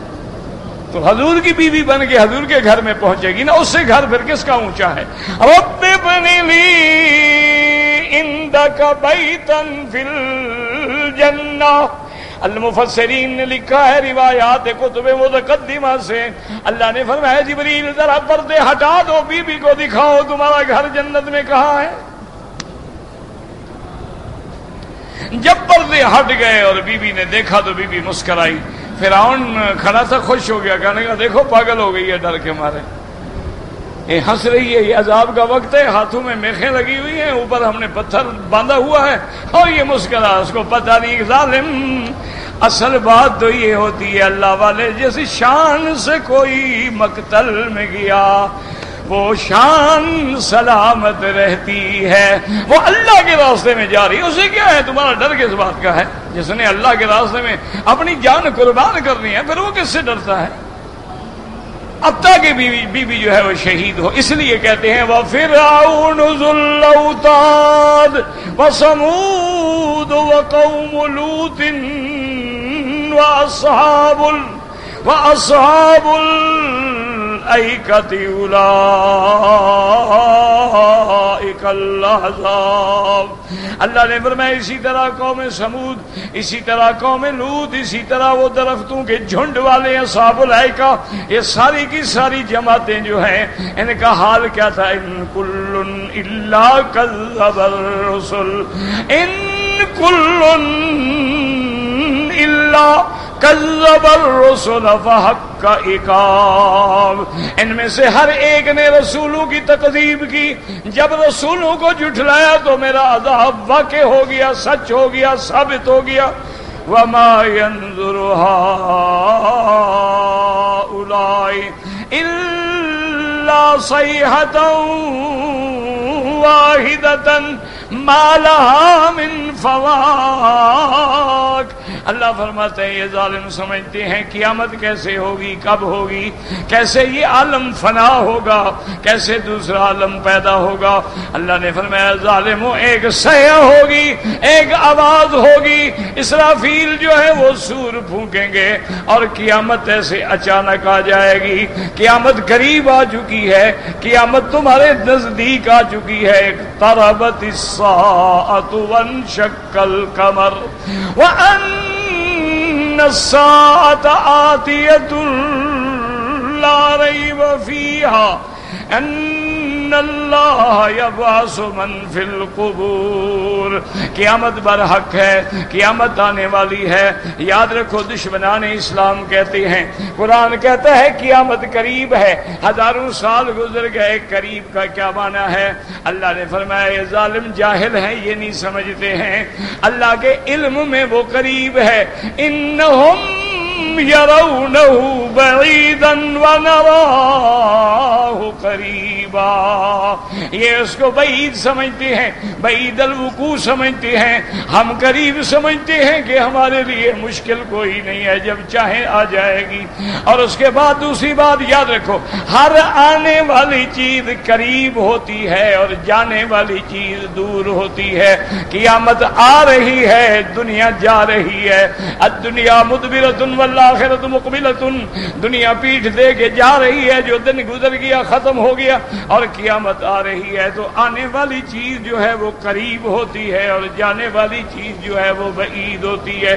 تو حضور کی بیوی بن کے حضور کے گھر میں پہنچے گی نا، اس سے گھر پھر کس کا اونچا ہے؟ رب ابن لی عندک بیتا فی الجنہ. المفسرین نے لکھا ہے روایات کتب متقدمہ سے، اللہ نے فرمایا جبریل ذرا پردے ہٹا دو، بی بی کو دکھاؤ تمہارا گھر جنت میں کہاں ہے. جب پردے ہٹ گئے اور بی بی نے دیکھا تو بی بی مسکرائی. فرعون کھڑا تھا، خوش ہو گیا، کہنے کا دیکھو پاگل ہو گئی ہے ڈر کے مارے، یہ ہنس رہی ہے، یہ عذاب کا وقت ہے، ہاتھوں میں میخیں لگی ہوئی ہیں، اوپر ہم نے پتھر باندھا ہوا ہے اور یہ مسکرا. اس کو پتہ نہیں ظالم. اصل بات تو یہ ہوتی ہے اللہ والے جس شان سے کوئی مقتل میں گیا وہ شان سلامت رہتی ہے، وہ اللہ کے راستے میں جا رہی. اسے کیا ہے؟ تمہارا ڈر کس بات کا ہے؟ جس نے اللہ کے راستے میں اپنی جان قربان کرنی ہے پھر وہ کس سے ڈرتا ہے؟ اب تک بی بی جو ہے وہ شہید ہو. اس لیے کہتے ہیں وَفِرْعَوْنُ ذُو الْأَوْتَادِ وَثَمُودُ وَقَوْمُ لُوطٍ وَأَصْحَابُ الْأَيْكَةِ أُولَئِكَ الْأَحْزَابُ. اللہ نے فرمایا اسی طرح قوم سمود، اسی طرح قوم لوط، اسی طرح وہ درختوں کے جھنڈ والے اصحاب الایکہ، یہ ساری کی ساری جماعتیں جو ہیں ان کا حال کیا تھا؟ ان کل الا کذب الرسل، ان کل الا کذب الرسل فحق عقاب، ان میں سے ہر ایک نے رسولوں کی تکذیب کی، جب رسولوں کو جھٹلایا تو میرا عذاب واقع ہو گیا، سچ ہو گیا، ثابت ہو گیا۔ وما ينظر هؤلاء إلا صيحة واحدة ما لها من فواق۔ اللہ فرماتے ہیں یہ ظالم سمجھتے ہیں قیامت کیسے ہوگی، کب ہوگی، کیسے یہ عالم فنا ہوگا، کیسے دوسرا عالم پیدا ہوگا۔ اللہ نے فرمایا ظالموں، ایک صیحہ ہوگی، ایک آواز ہوگی، اسرافیل جو ہے وہ سور پھونکیں گے اور قیامت ایسے اچانک آ جائے گی۔ قیامت قریب آ چکی ہے، قیامت تمہارے نزدیک آ چکی ہے۔ اقتربت الساعة وانشق القمر وأن الساعة آتية لا ريب فيها ان اللہ یبعث من فی القبور۔ قیامت برحق ہے، قیامت آنے والی ہے۔ یاد رکھو دشمنان اسلام کہتے ہیں، قرآن کہتا ہے قیامت قریب ہے، ہزاروں سال گزر گئے، قریب کا کیا معنی ہے؟ اللہ نے فرمایا یہ ظالم جاہل ہیں، یہ نہیں سمجھتے ہیں اللہ کے علم میں وہ قریب ہے۔ انہم یرونہ بعیدا ونراہ قریبا، یہ اس کو بعید سمجھتے ہیں، بعید الوقوع سمجھتے ہیں، ہم قریب سمجھتے ہیں کہ ہمارے لیے مشکل کوئی نہیں ہے، جب چاہیں آ جائے گی۔ اور اس کے بعد دوسری بات یاد رکھو، ہر آنے والی چیز قریب ہوتی ہے اور جانے والی چیز دور ہوتی ہے۔ قیامت آ رہی ہے، دنیا جا رہی ہے۔ الدنیا مدبرۃ والآخرۃ مقبلۃ، دنیا پیٹھ دے کے جا رہی ہے، جو دن گزر گیا ختم ہو گیا، اور قیامت آ رہی ہے۔ تو آنے والی چیز جو ہے وہ قریب ہوتی ہے اور جانے والی چیز جو ہے وہ بعید ہوتی ہے۔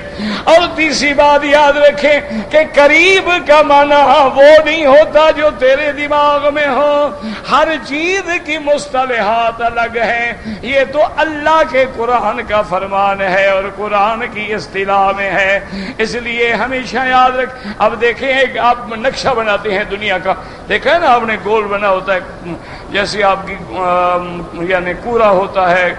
اور تیسری بات یاد رکھیں کہ قریب کا معنی وہ نہیں ہوتا جو تیرے دماغ میں ہو، ہر چیز کی مصطلحات الگ ہیں، یہ تو اللہ کے قرآن کا فرمان ہے اور قرآن کی اصطلاح میں ہے۔ اس لیے ہمیشہ یاد رکھ، اب دیکھیں ایک آپ نقشہ بناتے ہیں دنیا کا، دیکھا ہے نا آپ نے، گول بنا ہوتا ہے، جیسے آپ کی یعنی کورا ہوتا ہے،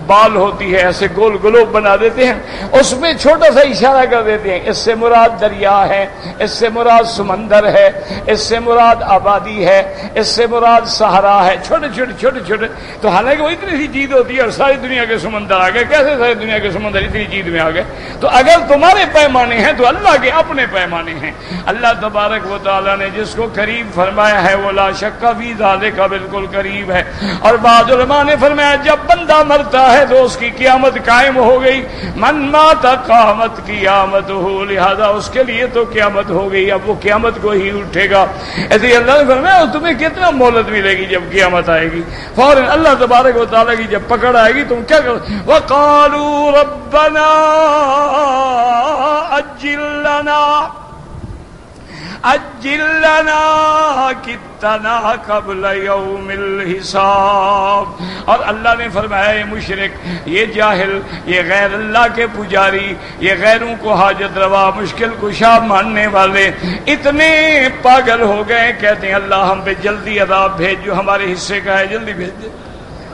بال ہوتی ہے، ایسے گول گلوب بنا دیتے ہیں، اس میں چھوٹا سا اشارہ کر دیتے ہیں، اس سے مراد دریا ہے، اس سے مراد سمندر ہے، اس سے مراد آبادی ہے، اس سے مراد صحرا ہے، چھوٹے چھوٹے چھوٹے چھوٹے۔ تو حالانکہ وہ اتنی سی چیز ہوتی ہے اور ساری دنیا کے سمندر آ گئے، کیسے ساری دنیا کے سمندر اتنی چیز میں آ گئے؟ تو اگر تمہارے پیمانے ہیں تو اللہ کے اپنے پیمانے ہیں۔ اللہ تبارک و تعالیٰ نے جس کو قریب فرمایا ہے وہ لا شک فی ذالک بالکل قریب ہے۔ اور بعض علماء نے فرمایا جب بندہ مرتا ہے تو اس کی قیامت قائم ہو گئی، من مات قامت قیامت ہو، لہذا اس کے لیے تو قیامت ہو گئی، اب وہ قیامت کو ہی اٹھے گا۔ ایسے ہی اللہ نے فرمایا تمہیں کتنا مہلت ملے گی جب قیامت آئے گی، فوراً اللہ تبارک و تعالیٰ کی جب پکڑ آئے گی تم کیا کرو؟ وقالوا ربنا اجل لنا کتنا قبل یوم الحساب۔ اور اللہ نے فرمایا یہ مشرک، یہ جاہل، یہ غیر اللہ کے پجاری، یہ غیروں کو حاجت روا، مشکل کشا ماننے والے اتنے پاگل ہو گئے، کہتے ہیں اللہ ہم پہ جلدی عذاب بھیج، جو ہمارے حصے کا ہے جلدی بھیج دے،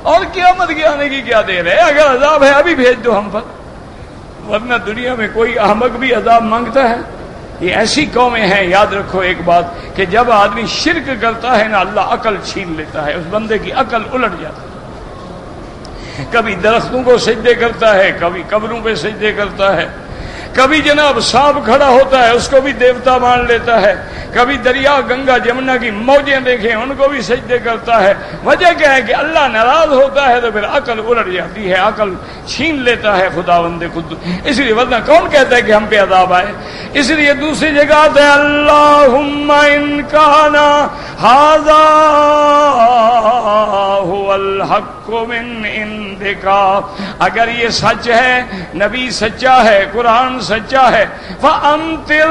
اور قیامت کے آنے کی کیا دیر ہے، اگر عذاب ہے ابھی بھیج دو ہم پر، ورنہ دنیا میں کوئی احمق بھی عذاب مانگتا ہے۔ یہ ایسی قومیں ہیں، یاد رکھو ایک بات کہ جب آدمی شرک کرتا ہے نا اللہ عقل چھین لیتا ہے، اس بندے کی عقل الٹ جاتی ہے، کبھی درختوں کو سجدے کرتا ہے، کبھی قبروں پہ سجدے کرتا ہے، کبھی جناب سانپ کھڑا ہوتا ہے اس کو بھی دیوتا مان لیتا ہے، کبھی دریا گنگا جمنا کی موجیں دیکھیں ان کو بھی سجدے کرتا ہے۔ وجہ کیا ہے کہ اللہ ناراض ہوتا ہے تو پھر عقل الٹ جاتی ہے، عقل چھین لیتا ہے خداوند خود، اس لیے ورنہ کون کہتا ہے کہ ہم پہ عذاب آئے؟ اس لیے دوسری جگہ آتا ہے اللہم ان کان ھذا ھو الحق من عندک، اگر یہ سچ ہے، نبی سچا ہے، قرآن سچا ہے، فَأَمْطِرْ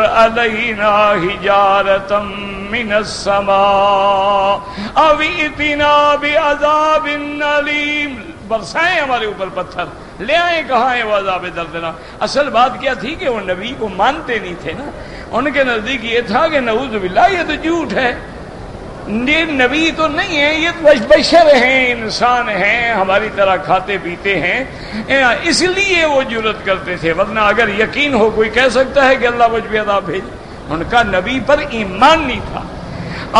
عَلَيْنَا حِجَارَةً مِّنَ السَّمَاءِ أَوْ ائْتِنَا بِعَذَابٍ أَلِيمٍ، برسائیں ہمارے اوپر پتھر لے آئے کہاں ہے وہ عذاب دردناک؟ اصل بات کیا تھی کہ وہ نبی کو مانتے نہیں تھے نا، ان کے نزدیک یہ تھا کہ نعوذ باللہ یہ تو جھوٹ ہے، یہ نبی تو نہیں ہے، یہ تو بشر ہیں، انسان ہیں، ہماری طرح کھاتے پیتے ہیں، اس لیے وہ جرأت کرتے تھے، ورنہ اگر یقین ہو کوئی کہہ سکتا ہے کہ اللہ مجھ پہ عذاب بھیج؟ ان کا نبی پر ایمان نہیں تھا۔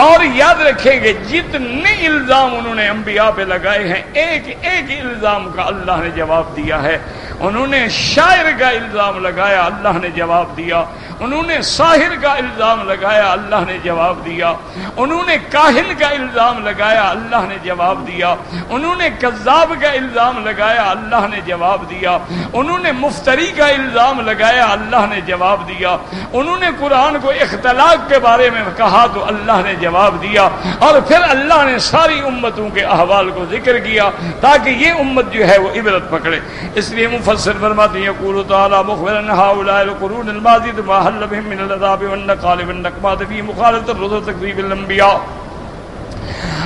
اور یاد رکھیں گے جتنے الزام انہوں نے انبیاء پہ لگائے ہیں، ایک ایک الزام کا اللہ نے جواب دیا ہے۔ انہوں نے شاعر کا الزام لگایا، اللہ نے جواب دیا۔ انہوں نے ساحر کا الزام لگایا، اللہ نے جواب دیا۔ انہوں نے کاہن کا الزام لگایا، اللہ نے جواب دیا۔ انہوں نے کذاب کا الزام لگایا، اللہ نے جواب دیا۔ انہوں نے مفتری کا الزام لگایا، اللہ نے جواب دیا۔ انہوں نے قرآن کو اختلاق کے بارے میں کہا تو اللہ نے جواب دیا، اور پھر اللہ نے ساری امتوں کے احوال کو ذکر کیا تاکہ یہ امت جو ہے وہ عبرت پکڑے۔ اس لیے مفسر فرماتے ہیں یقول تعالی مخبرا هؤلاء القرون الماضیۃ ما حل بهم من العذاب والنقال والنقمات في مخالفة الرسل تكذيب الانبیاء۔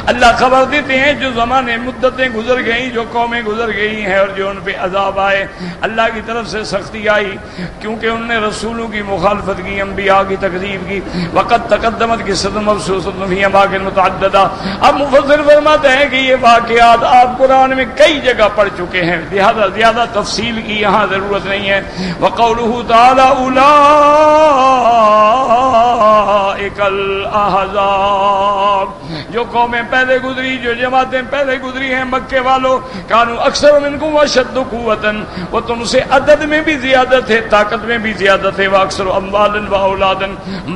اللہ خبر دیتے ہیں جو زمانے مدتیں گزر گئیں، جو قومیں گزر گئی ہیں اور جو ان پہ عذاب آئے، اللہ کی طرف سے سختی آئی کیونکہ انہوں نے رسولوں کی مخالفت کی، انبیاء کی تکذیب کی۔ وقت تقدمت قصۃ مبسوطۃ فی اماکن متعددہ۔ اب مفسر فرماتے ہیں کہ یہ واقعات آپ قرآن میں کئی جگہ پڑھ چکے ہیں، لہذا زیادہ تفصیل کی یہاں ضرورت نہیں ہے۔ وقولہ تعالی اولئک الاحزاب، جو قومیں پہلے گزری، جو جماعتیں پہلے گزری ہیں مکے والوں، کانوا اکثر منکم واشد قوۃ، وہ تم سے عدد میں بھی زیادہ تھے، طاقت میں بھی زیادہ تھے، واکثر اموالا واولادا،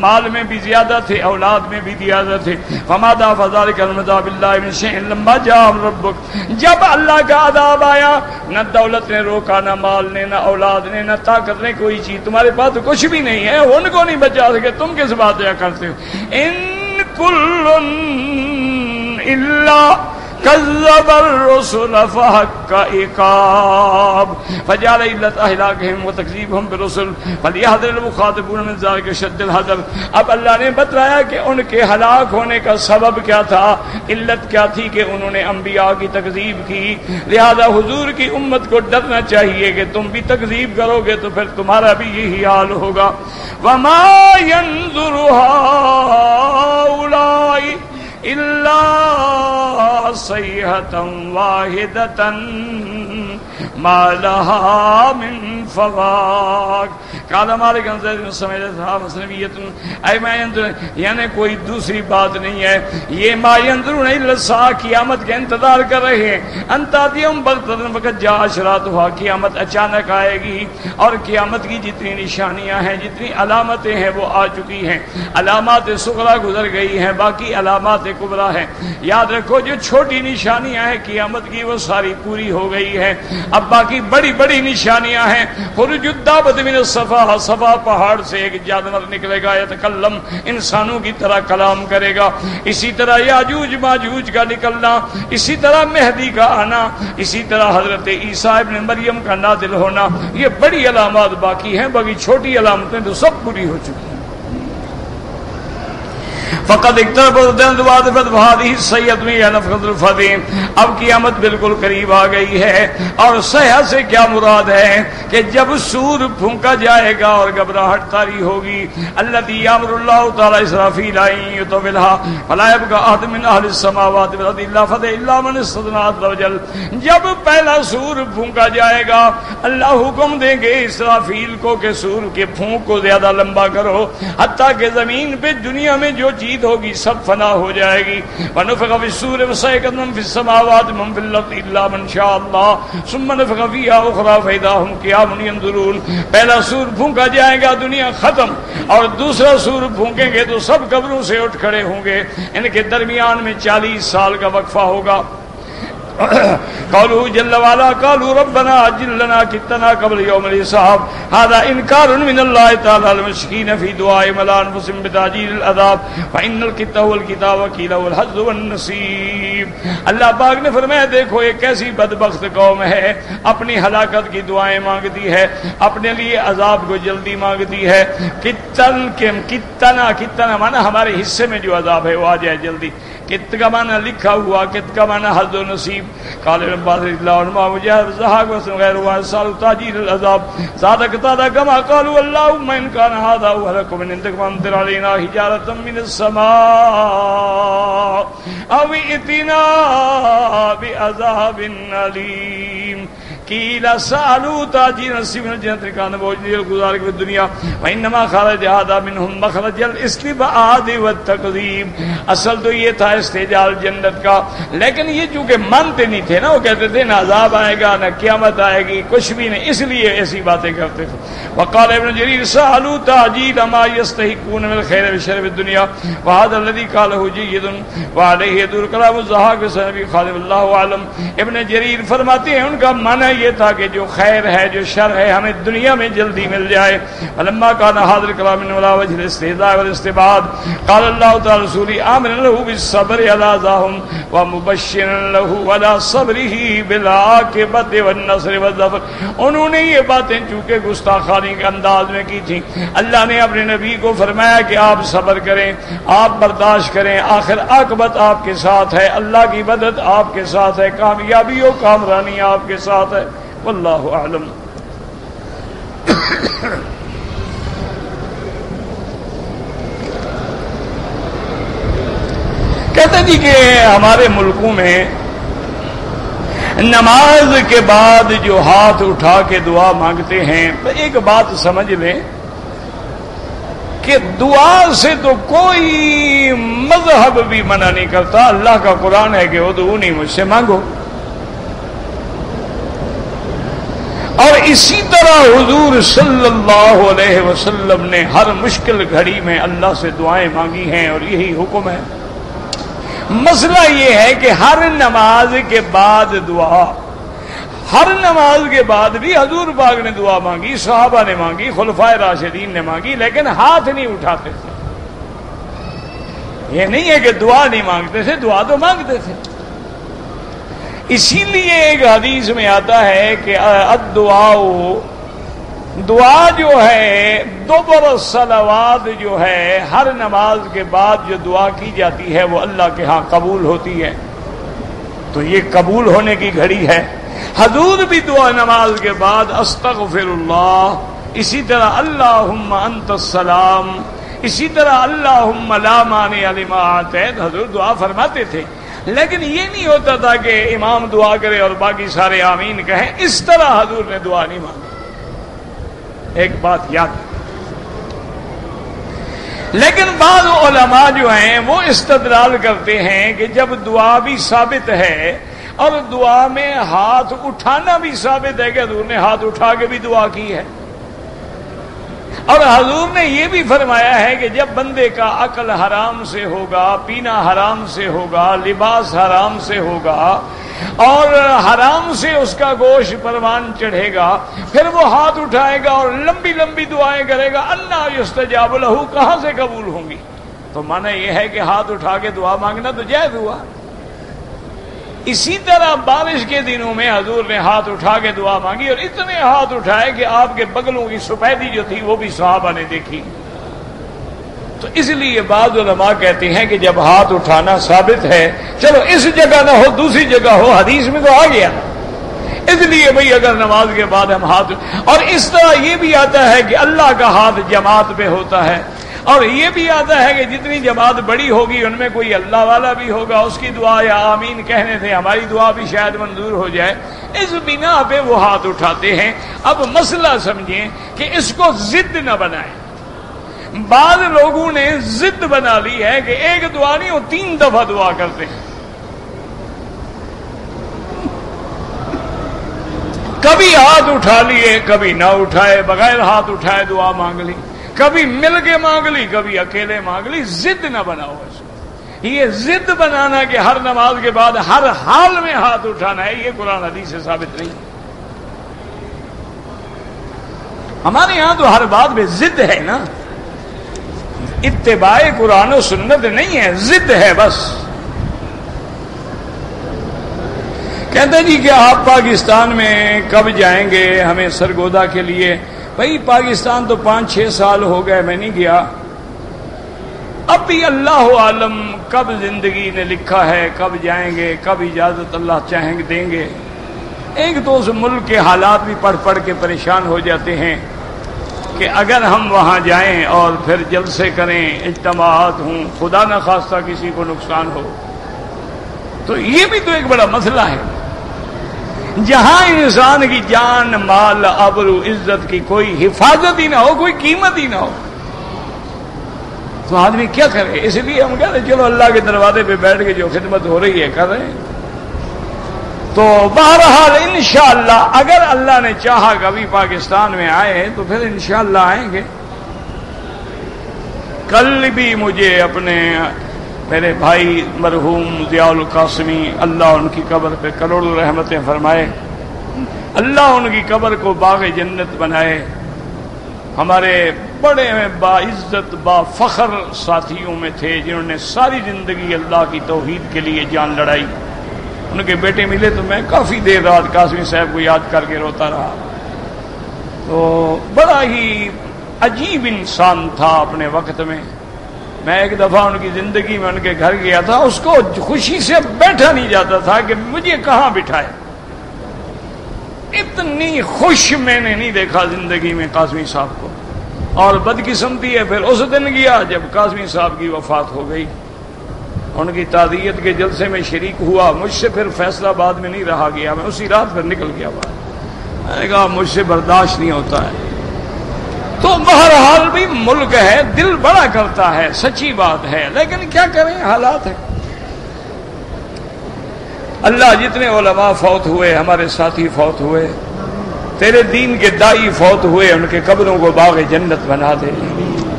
مال میں بھی زیادہ تھے، اولاد میں بھی زیادہ تھے۔ فما دافع ذلك المذاب بالله من شيء لما جاء ربك، جب اللہ کا عذاب آیا نہ دولت نے روکا، نہ مال نے، نہ اولاد نے، نہ طاقت نے، کوئی چیز تمہارے پاس تو کچھ بھی نہیں ہے، ان کو نہیں بچا سکے، تم کس بات کرتے ہو؟ ان کل الا كذب الرسل فحق عقاب فجعل علة اهلاكهم وتكذيبهم بالرسل فليحذر المخاطبون من ذلك شد الحذر۔ اب اللہ نے بتلایا کہ ان کے ہلاک ہونے کا سبب کیا تھا، علت کیا تھی کہ انہوں نے انبیاء کی تکذیب کی، لہذا حضور کی امت کو ڈرنا چاہیے کہ تم بھی تکذیب کرو گے تو پھر تمہارا بھی یہی حال ہوگا۔ وما ينظر هؤلاء إلا صيحة واحدة ما لها من فواق۔ قال مالک عن زید بن سمعت مسنویۃ اے ما ينظر، یعنی کوئی دوسری بات نہیں ہے، یہ ما ينظرون الا الساعة، قیامت کا انتظار کر رہے ہیں، ان تأتيهم بغتة فقد جاء اشراطها، قیامت اچانک آئے گی، اور قیامت کی جتنی نشانیاں ہیں، جتنی علامتیں ہیں وہ آ چکی ہیں۔ علامات صغرا گزر گئی ہیں، باقی علامات کبریٰ ہیں۔ یاد رکھو جو چھوٹی نشانیاں ہیں قیامت کی وہ ساری پوری ہو گئی ہے، اب باقی بڑی بڑی نشانیاں ہیں۔ خروج الدابۃ من الصفا، صفا پہاڑ سے ایک جانور نکلے گا، یتکلم، انسانوں کی طرح کلام کرے گا، اسی طرح یاجوج ماجوج کا نکلنا، اسی طرح مہدی کا آنا، اسی طرح حضرت عیسیٰ ابن مریم کا نازل ہونا، یہ بڑی علامات باقی ہیں، باقی چھوٹی علامتیں تو سب پوری ہو چکی ہیں۔ فقد اقتربت هذه السيئة نفخة الفتح، اب قیامت بالکل قریب آ گئی ہے، اور صیحہ سے کیا مراد ہے کہ جب سور پھونکا جائے گا اور گھبراہٹ طاری ہوگی، الذي يأمر الله تعالى إسرافيل أن يطولها فلا يبقى أحد من أهل السماوات والأرض إلا فتح إلا من استثنى عز وجل۔ جب پہلا سور پھونکا جائے گا اللہ حکم دیں گے اسرافیل کو کہ سور کے پھونک کو زیادہ لمبا کرو، حتیٰ کہ زمین پہ دنیا میں جو چیز ہوگی سب فنا ہو جائے گی۔ ونفخ فی الصور فصعق من فی السماوات من فی الارض الا من شاء اللہ ثم نفخ فیہا اخری فاذا هم قیام ینظرون۔ پہلا سور پھونکا جائے گا دنیا ختم، اور دوسرا سور پھونکیں گے تو سب قبروں سے اٹھ کھڑے ہوں گے، ان کے درمیان میں 40 سال کا وقفہ ہوگا۔ قالوا جل وعلا قالوا ربنا عجل لنا قطنا قبل يوم الحساب، هذا انكار من الله تعالى المشركين في دعائهم على انفسهم بتعجيل العذاب، فان القط هو الكتاب وقيل هو الحظ والنصيب۔ نصیب. اللہ پاک نے فرمایا دیکھو ایک کیسی بدبخت قوم ہے، اپنی ہلاکت کی دعائیں مانگتی ہے، اپنے لیے عذاب کو جلدی مانگتی ہے. کتنا مانا ہمارے حصے میں جو عذاب ہے وہ آ جائے جلدی. کت کا مانا لکھا ہوا، کت کا مانا حظ و نصیب. قال ابن عباس رضی اللہ عنہما مجاہد زہاق وسلم غیر واسال تاجیل العذاب زادہ قتادہ کما قالوا اللهم ان كان هذا هو لكم من عندك فامطر علينا حجارة من السماء او ائتنا بعذاب أليم. قیل سالوا تاجیل نصیب من الجنة كان موجودی الگزار کی دنیا وانما خرج هذا منهم مخرج الاستبعاد والتقذیب. اصل تو یہ تھا استعجال جنت کا، لیکن یہ چونکہ مانتے نہیں تھے نا، وہ کہتے تھے نہ عذاب آئے گا نہ قیامت آئے گی، کچھ بھی نہیں، اس لیے ایسی باتیں کرتے تھے. وقال ابن جریر سالوا تاجیل ما يستحقون من الخير والشر في الدنيا وهذا الذي قاله جيد وعليه يدور كلام الضحاك بن خالد الله اعلم. ابن جریر فرماتے ہیں ان کا معنی یہ تھا کہ جو خیر ہے جو شر ہے ہمیں دنیا میں جلدی مل جائے. فلما كان هذا الكلام من ولا وجه الاستهزاء والاستبعاد قال الله تعالى رسولي آمن له بالصبر على ذاهم ومبشرا له على صبره بالعاقبة والنصر والظفر. انہوں نے یہ باتیں چونکہ گستاخانی کے انداز میں کی تھی، اللہ نے اپنے نبی کو فرمایا کہ آپ صبر کریں، آپ برداشت کریں، آخر عاقبت آپ کے ساتھ ہے، اللہ کی مدد آپ کے ساتھ ہے، کامیابی و کامرانی آپ کے ساتھ ہے. واللہ اعلم. کہتے جی کہ ہمارے ملکوں میں نماز کے بعد جو ہاتھ اٹھا کے دعا مانگتے ہیں، ایک بات سمجھ لیں کہ دعا سے تو کوئی مذہب بھی منع نہیں کرتا. اللہ کا قرآن ہے کہ ادعونی، مجھ سے مانگو. اور اسی طرح حضور صلی اللہ علیہ وسلم نے ہر مشکل گھڑی میں اللہ سے دعائیں مانگی ہیں اور یہی حکم ہے. مسئلہ یہ ہے کہ ہر نماز کے بعد دعا، ہر نماز کے بعد بھی حضور پاک نے دعا مانگی، صحابہ نے مانگی، خلفائے راشدین نے مانگی، لیکن ہاتھ نہیں اٹھاتے تھے. یہ نہیں ہے کہ دعا نہیں مانگتے تھے، دعا تو مانگتے تھے. اسی لیے ایک حدیث میں آتا ہے کہ دعا جو ہے دوبر الصلوات جو ہے، ہر نماز کے بعد جو دعا کی جاتی ہے وہ اللہ کے ہاں قبول ہوتی ہے. تو یہ قبول ہونے کی گھڑی ہے. حضور بھی دعا نماز کے بعد استغفر اللہ، اسی طرح اللہم انت السلام، اسی طرح اللہم لا مانع لما اعطیت، حضور دعا فرماتے تھے. لیکن یہ نہیں ہوتا تھا کہ امام دعا کرے اور باقی سارے آمین کہیں، اس طرح حضور نے دعا نہیں مانگی. ایک بات یاد. لیکن بعض علماء جو ہیں وہ استدلال کرتے ہیں کہ جب دعا بھی ثابت ہے اور دعا میں ہاتھ اٹھانا بھی ثابت ہے کہ حضور نے ہاتھ اٹھا کے بھی دعا کی ہے، اور حضور نے یہ بھی فرمایا ہے کہ جب بندے کا عقل حرام سے ہوگا، پینا حرام سے ہوگا، لباس حرام سے ہوگا اور حرام سے اس کا گوشت پروان چڑھے گا، پھر وہ ہاتھ اٹھائے گا اور لمبی لمبی دعائیں کرے گا، انا یستجاب لہ، کہاں سے قبول ہوں گی؟ تو معنی یہ ہے کہ ہاتھ اٹھا کے دعا مانگنا تو جائز ہوا. اسی طرح بارش کے دنوں میں حضور نے ہاتھ اٹھا کے دعا مانگی اور اتنے ہاتھ اٹھائے کہ آپ کے بغلوں کی سفیدی جو تھی وہ بھی صحابہ نے دیکھی. تو اس لیے بعض علماء کہتے ہیں کہ جب ہاتھ اٹھانا ثابت ہے، چلو اس جگہ نہ ہو دوسری جگہ ہو، حدیث میں تو آ گیا، اس لیے بھئی اگر نماز کے بعد ہم ہاتھ، اور اس طرح یہ بھی آتا ہے کہ اللہ کا ہاتھ جماعت پہ ہوتا ہے، اور یہ بھی آتا ہے کہ جتنی جماعت بڑی ہوگی ان میں کوئی اللہ والا بھی ہوگا، اس کی دعا یا آمین کہنے سے ہماری دعا بھی شاید منظور ہو جائے. اس بنا پہ وہ ہاتھ اٹھاتے ہیں. اب مسئلہ سمجھیں کہ اس کو ضد نہ بنائیں. بعض لوگوں نے ضد بنا لی ہے کہ ایک دعا نہیں وہ 3 دفعہ دعا کرتے ہیں. کبھی ہاتھ اٹھا لیے، کبھی نہ اٹھائے، بغیر ہاتھ اٹھائے دعا مانگ لی، کبھی مل کے مانگ لی، کبھی اکیلے مانگ لی. ضد نہ بناؤ اس کو. یہ ضد بنانا کہ ہر نماز کے بعد ہر حال میں ہاتھ اٹھانا ہے، یہ قرآن حدیث سے ثابت نہیں. ہمارے یہاں تو ہر بات میں ضد ہے نا، اتباع قرآن و سنت نہیں ہے، ضد ہے بس. کہتے جی کہ آپ پاکستان میں کب جائیں گے ہمیں سرگودا کے لیے؟ بھائی پاکستان تو 5-6 سال ہو گئے میں نہیں گیا، اب بھی اللہ عالم کب زندگی نے لکھا ہے کب جائیں گے، کب اجازت اللہ چاہیں گے دیں گے۔ ایک تو اس ملک کے حالات بھی پڑھ پڑھ کے پریشان ہو جاتے ہیں کہ اگر ہم وہاں جائیں اور پھر جلسے کریں، اجتماعات ہوں، خدا نہ خواستہ کسی کو نقصان ہو، تو یہ بھی تو ایک بڑا مسئلہ ہے۔ جہاں انسان کی جان، مال، آبرو، عزت کی کوئی حفاظت ہی نہ ہو، کوئی قیمت ہی نہ ہو، تو آدمی کیا کرے؟ اس لیے ہم کہتے ہیں چلو اللہ کے دروازے پہ بیٹھ کے جو خدمت ہو رہی ہے کر رہے ہیں۔ تو بہرحال انشاءاللہ اگر اللہ نے چاہا کبھی پاکستان میں آئے تو پھر انشاءاللہ آئیں گے۔ کل بھی مجھے اپنے میرے بھائی مرحوم ضیاء القاسمی، اللہ ان کی قبر پہ کروڑوں رحمتیں فرمائے، اللہ ان کی قبر کو باغ جنت بنائے، ہمارے بڑے باعزت با فخر ساتھیوں میں تھے جنہوں نے ساری زندگی اللہ کی توحید کے لیے جان لڑائی۔ ان کے بیٹے ملے تو میں کافی دیر رات قاسمی صاحب کو یاد کر کے روتا رہا۔ تو بڑا ہی عجیب انسان تھا اپنے وقت میں۔ میں ایک دفعہ ان کی زندگی میں ان کے گھر گیا تھا، اس کو خوشی سے بیٹھا نہیں جاتا تھا کہ مجھے کہاں بٹھائے۔ اتنی خوش میں نے نہیں دیکھا زندگی میں قاسمی صاحب کو۔ اور بدقسمتی ہے پھر اس دن گیا جب قاسمی صاحب کی وفات ہو گئی، ان کی تعزیت کے جلسے میں شریک ہوا، مجھ سے پھر فیصلہ آباد میں نہیں رہا گیا، میں اسی رات پھر نکل گیا باہر۔ میں نے کہا مجھ سے برداشت نہیں ہوتا ہے۔ تو بہرحال بھی ملک ہے، دل بڑا کرتا ہے، سچی بات ہے، لیکن کیا کریں، حالات ہیں۔ اللہ جتنے علماء فوت ہوئے، ہمارے ساتھی فوت ہوئے، تیرے دین کے دائی فوت ہوئے، ان کے قبروں کو باغ جنت بنا دے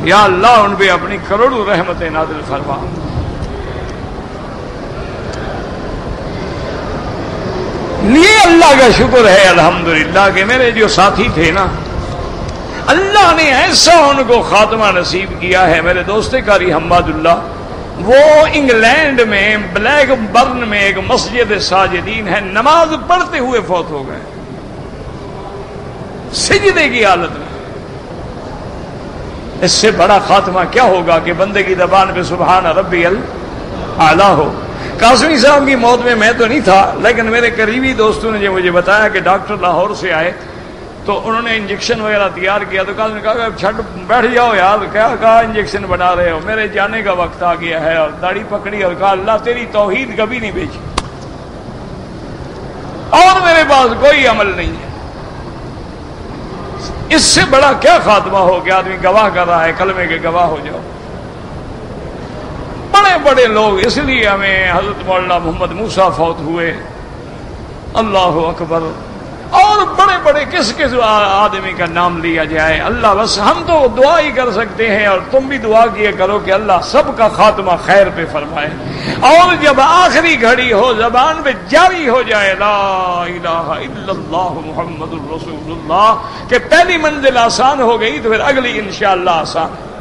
یا اللہ، ان پہ اپنی کروڑوں رحمتیں نازل فرما۔ یہ اللہ کا شکر ہے الحمدللہ کہ میرے جو ساتھی تھے نا، اللہ نے ایسا ان کو خاتمہ نصیب کیا ہے۔ میرے دوست قاری حماد اللہ، وہ انگلینڈ میں بلیک برن میں ایک مسجد ساجدین ہے، نماز پڑھتے ہوئے فوت ہو گئے، سجدے کی حالت میں۔ اس سے بڑا خاتمہ کیا ہوگا کہ بندے کی زبان پہ سبحان ربی الاعلی ہو۔ قاسمی صاحب کی موت میں تو نہیں تھا، لیکن میرے قریبی دوستوں نے مجھے بتایا کہ ڈاکٹر لاہور سے آئے تو انہوں نے انجیکشن وغیرہ تیار کیا، تو قاسم نے کہا چھٹ بیٹھ جاؤ یار، کیا کہا انجیکشن بنا رہے ہو، میرے جانے کا وقت آ گیا ہے، اور داڑھی پکڑی اور کہا اللہ تیری توحید کبھی نہیں بیچی، اور میرے پاس کوئی عمل نہیں ہے۔ اس سے بڑا کیا خاتمہ ہو کہ آدمی گواہ کر رہا ہے، کلمے کے گواہ ہو جاؤ۔ بڑے بڑے لوگ، اس لیے ہمیں حضرت مولانا محمد موسیٰ فوت ہوئے، اللہ اکبر، اور بڑے بڑے کس آدمی کا نام لیا جائے۔ اللہ بس ہم تو دعا ہی کر سکتے ہیں، اور تم بھی دعا کیے کرو کہ اللہ سب کا خاتمہ خیر پہ فرمائے، اور جب آخری گھڑی ہو زبان پہ جاری ہو جائے لا الہ الا اللہ محمد الرسول اللہ، کہ پہلی منزل آسان ہو گئی تو پھر اگلی انشاءاللہ آسان ہے۔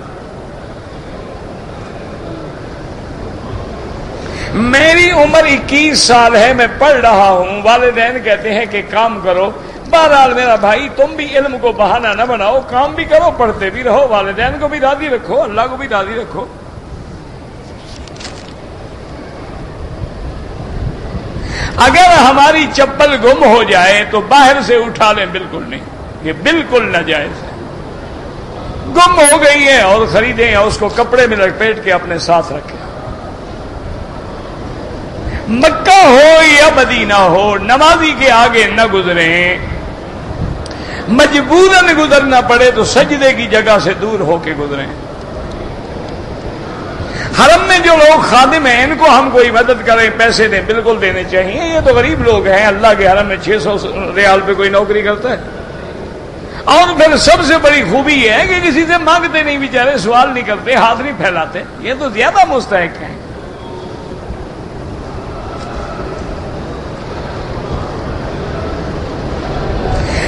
میری عمر 21 سال ہے، میں پڑھ رہا ہوں، والدین کہتے ہیں کہ کام کرو۔ بہرحال میرا بھائی تم بھی علم کو بہانہ نہ بناؤ، کام بھی کرو، پڑھتے بھی رہو، والدین کو بھی راضی رکھو، اللہ کو بھی راضی رکھو۔ اگر ہماری چپل گم ہو جائے تو باہر سے اٹھا لیں، بالکل نہیں، یہ بالکل ناجائز ہے۔ گم ہو گئی ہے اور خریدیں یا اس کو کپڑے میں لپیٹ کے اپنے ساتھ رکھیں۔ مکہ ہو یا مدینہ ہو، نمازی کے آگے نہ گزریں، مجبوراً گزرنا پڑے تو سجدے کی جگہ سے دور ہو کے گزریں۔ حرم میں جو لوگ خادم ہیں ان کو ہم کوئی مدد کریں، پیسے دیں، بالکل دینے چاہیے، یہ تو غریب لوگ ہیں، اللہ کے حرم میں 600 ریال پہ کوئی نوکری کرتا ہے۔ اور پھر سب سے بڑی خوبی یہ ہے کہ کسی سے مانگتے نہیں، بیچارے سوال نہیں کرتے، ہاتھ نہیں پھیلاتے، یہ تو زیادہ مستحق ہیں۔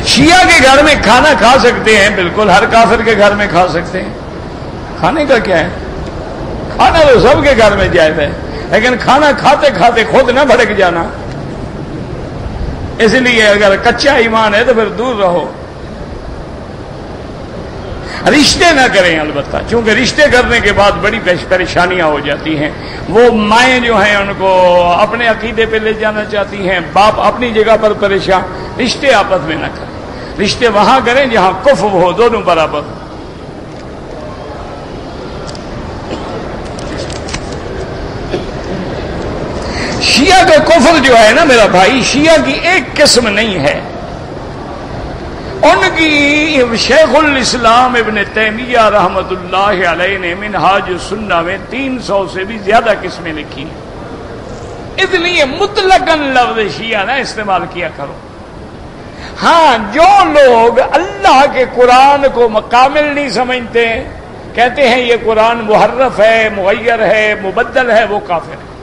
شیعہ کے گھر میں کھانا کھا سکتے ہیں، بالکل ہر کافر کے گھر میں کھا سکتے ہیں، کھانے کا کیا ہے، کھانا تو سب کے گھر میں جائز ہے، لیکن کھانا کھاتے کھاتے خود نہ بھڑک جانا۔ اس لیے اگر کچا ایمان ہے تو پھر دور رہو، رشتے نہ کریں البتہ، چونکہ رشتے کرنے کے بعد بڑی پریشانیاں ہو جاتی ہیں۔ وہ مائیں جو ہیں ان کو اپنے عقیدے پہ لے جانا چاہتی ہیں، باپ اپنی جگہ پر پریشان۔ رشتے آپس میں نہ کریں، رشتے وہاں کریں جہاں کفر ہو، دونوں برابر۔ شیعہ کا کفر جو ہے نا میرا بھائی، شیعہ کی ایک قسم نہیں ہے، ان کی شیخ الاسلام ابن تیمیہ رحمت اللہ علیہ نے منہاج السنہ میں 300 سے بھی زیادہ قسمیں لکھی ہیں، اس لیے مطلقاً لفظ شیعہ نہ استعمال کیا کرو۔ ہاں، جو لوگ اللہ کے قرآن کو کامل نہیں سمجھتے، کہتے ہیں یہ قرآن محرف ہے، مغیر ہے، مبدل ہے، وہ کافر ہے۔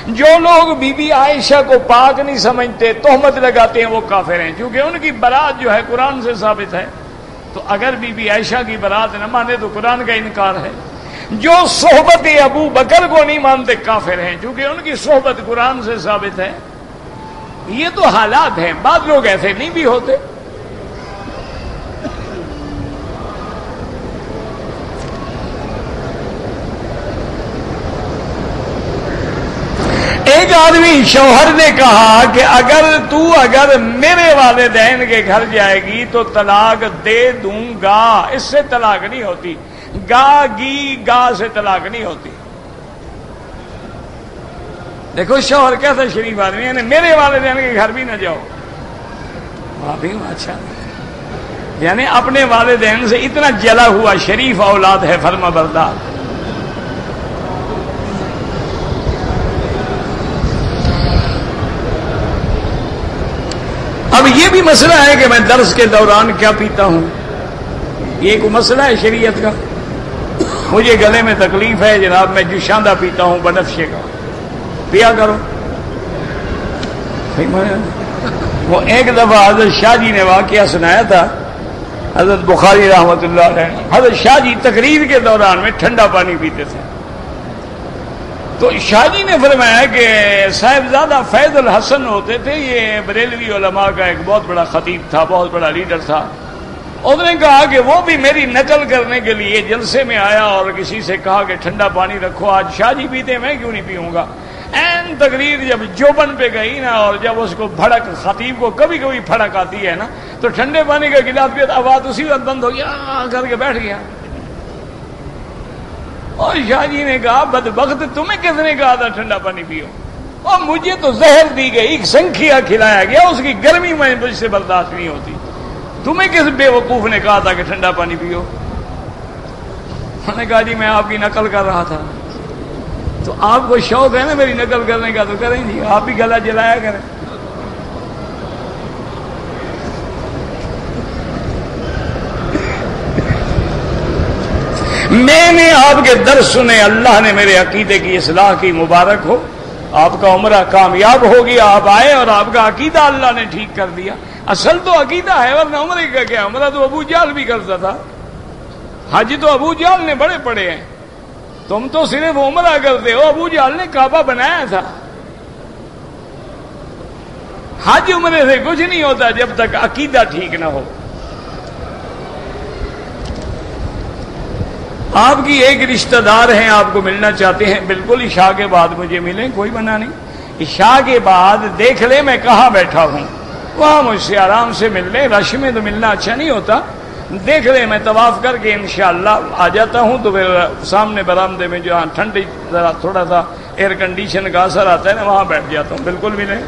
جو لوگ بی بی عائشہ کو پاک نہیں سمجھتے، تہمت لگاتے ہیں، وہ کافر ہیں، کیونکہ ان کی برات جو ہے قرآن سے ثابت ہے۔ تو اگر بی بی عائشہ کی برات نہ مانے تو قرآن کا انکار ہے۔ جو صحبت ابو بکر کو نہیں مانتے کافر ہیں، کیونکہ ان کی صحبت قرآن سے ثابت ہے۔ یہ تو حالات ہیں، بعض لوگ ایسے نہیں بھی ہوتے۔ ایک آدمی شوہر نے کہا کہ اگر میرے والدین کے گھر جائے گی تو طلاق دے دوں گا، اس سے طلاق نہیں ہوتی، گا سے طلاق نہیں ہوتی۔ دیکھو شوہر کیسا شریف آدمی ہے، میرے والدین کے گھر بھی نہ جاؤ، اچھا، یعنی اپنے والدین سے اتنا جلا ہوا شریف اولاد ہے، فرما بردار۔ اب یہ بھی مسئلہ ہے کہ میں درس کے دوران کیا پیتا ہوں، یہ ایک مسئلہ ہے شریعت کا۔ مجھے گلے میں تکلیف ہے جناب، میں جوشاندہ پیتا ہوں بنفشے کا، پیا کرو۔ وہ ایک دفعہ حضرت شاہ جی نے واقعہ سنایا تھا، حضرت بخاری رحمت اللہ علیہ، حضرت شاہ جی تقریر کے دوران میں ٹھنڈا پانی پیتے تھے، تو شاہ جی نے فرمایا کہ صاحبزادہ فیض الحسن ہوتے تھے، یہ بریلوی علماء کا ایک بہت بڑا خطیب تھا، بہت بڑا لیڈر تھا۔ اس نے کہا کہ وہ بھی میری نقل کرنے کے لیے جلسے میں آیا اور کسی سے کہا کہ ٹھنڈا پانی رکھو، آج شاہ جی پیتے میں کیوں نہیں پیوں گا۔ این تقریر جب جوبن پہ گئی نا، اور جب اس کو بھڑک، خطیب کو کبھی کبھی بھڑک آتی ہے نا، تو ٹھنڈے پانی کا گلاس پیا، آواز اسی وقت بند ہو گیا، کر کے بیٹھ گیا۔ اور شاہ جی نے کہا بدبخت، تمہیں کس نے کہا تھا ٹھنڈا پانی پیو؟ اور مجھے تو زہر دی گئی، سنکھیا کھلایا گیا، اس کی گرمی میں مجھ سے برداشت نہیں ہوتی، تمہیں کس بے وقوف نے کہا تھا کہ ٹھنڈا پانی پیو؟ انہوں نے کہا جی میں آپ کی نقل کر رہا تھا۔ تو آپ کو شوق ہے نا میری نقل کرنے کا تو کریں جی، آپ بھی گلا جلایا کریں۔ میں نے آپ کے درس سنے، اللہ نے میرے عقیدے کی اصلاح کی، مبارک ہو، آپ کا عمرہ کامیاب ہو گیا، آپ آئے اور آپ کا عقیدہ اللہ نے ٹھیک کر دیا۔ اصل تو عقیدہ ہے، ورنہ عمرے کا کیا، عمرہ تو ابو جہل بھی کرتا تھا، حج تو ابو جہل نے بڑے پڑے ہیں، تم تو صرف عمرہ کرتے ہو، ابو جہل نے کعبہ بنایا تھا۔ حج عمرے سے کچھ نہیں ہوتا جب تک عقیدہ ٹھیک نہ ہو۔ آپ کی ایک رشتہ دار ہیں، آپ کو ملنا چاہتے ہیں، بالکل عشاء کے بعد مجھے ملیں، کوئی منع نہیں، عشاء کے بعد دیکھ لیں میں کہاں بیٹھا ہوں، وہاں مجھ سے آرام سے مل لیں، رش میں تو ملنا اچھا نہیں ہوتا، دیکھ لیں، میں طواف کر کے انشاءاللہ آ جاتا ہوں، تو پھر سامنے برآمدے میں جہاں ٹھنڈی ذرا تھوڑا سا ایئر کنڈیشن کا اثر آتا ہے نا، وہاں بیٹھ جاتا ہوں، بالکل ملیں۔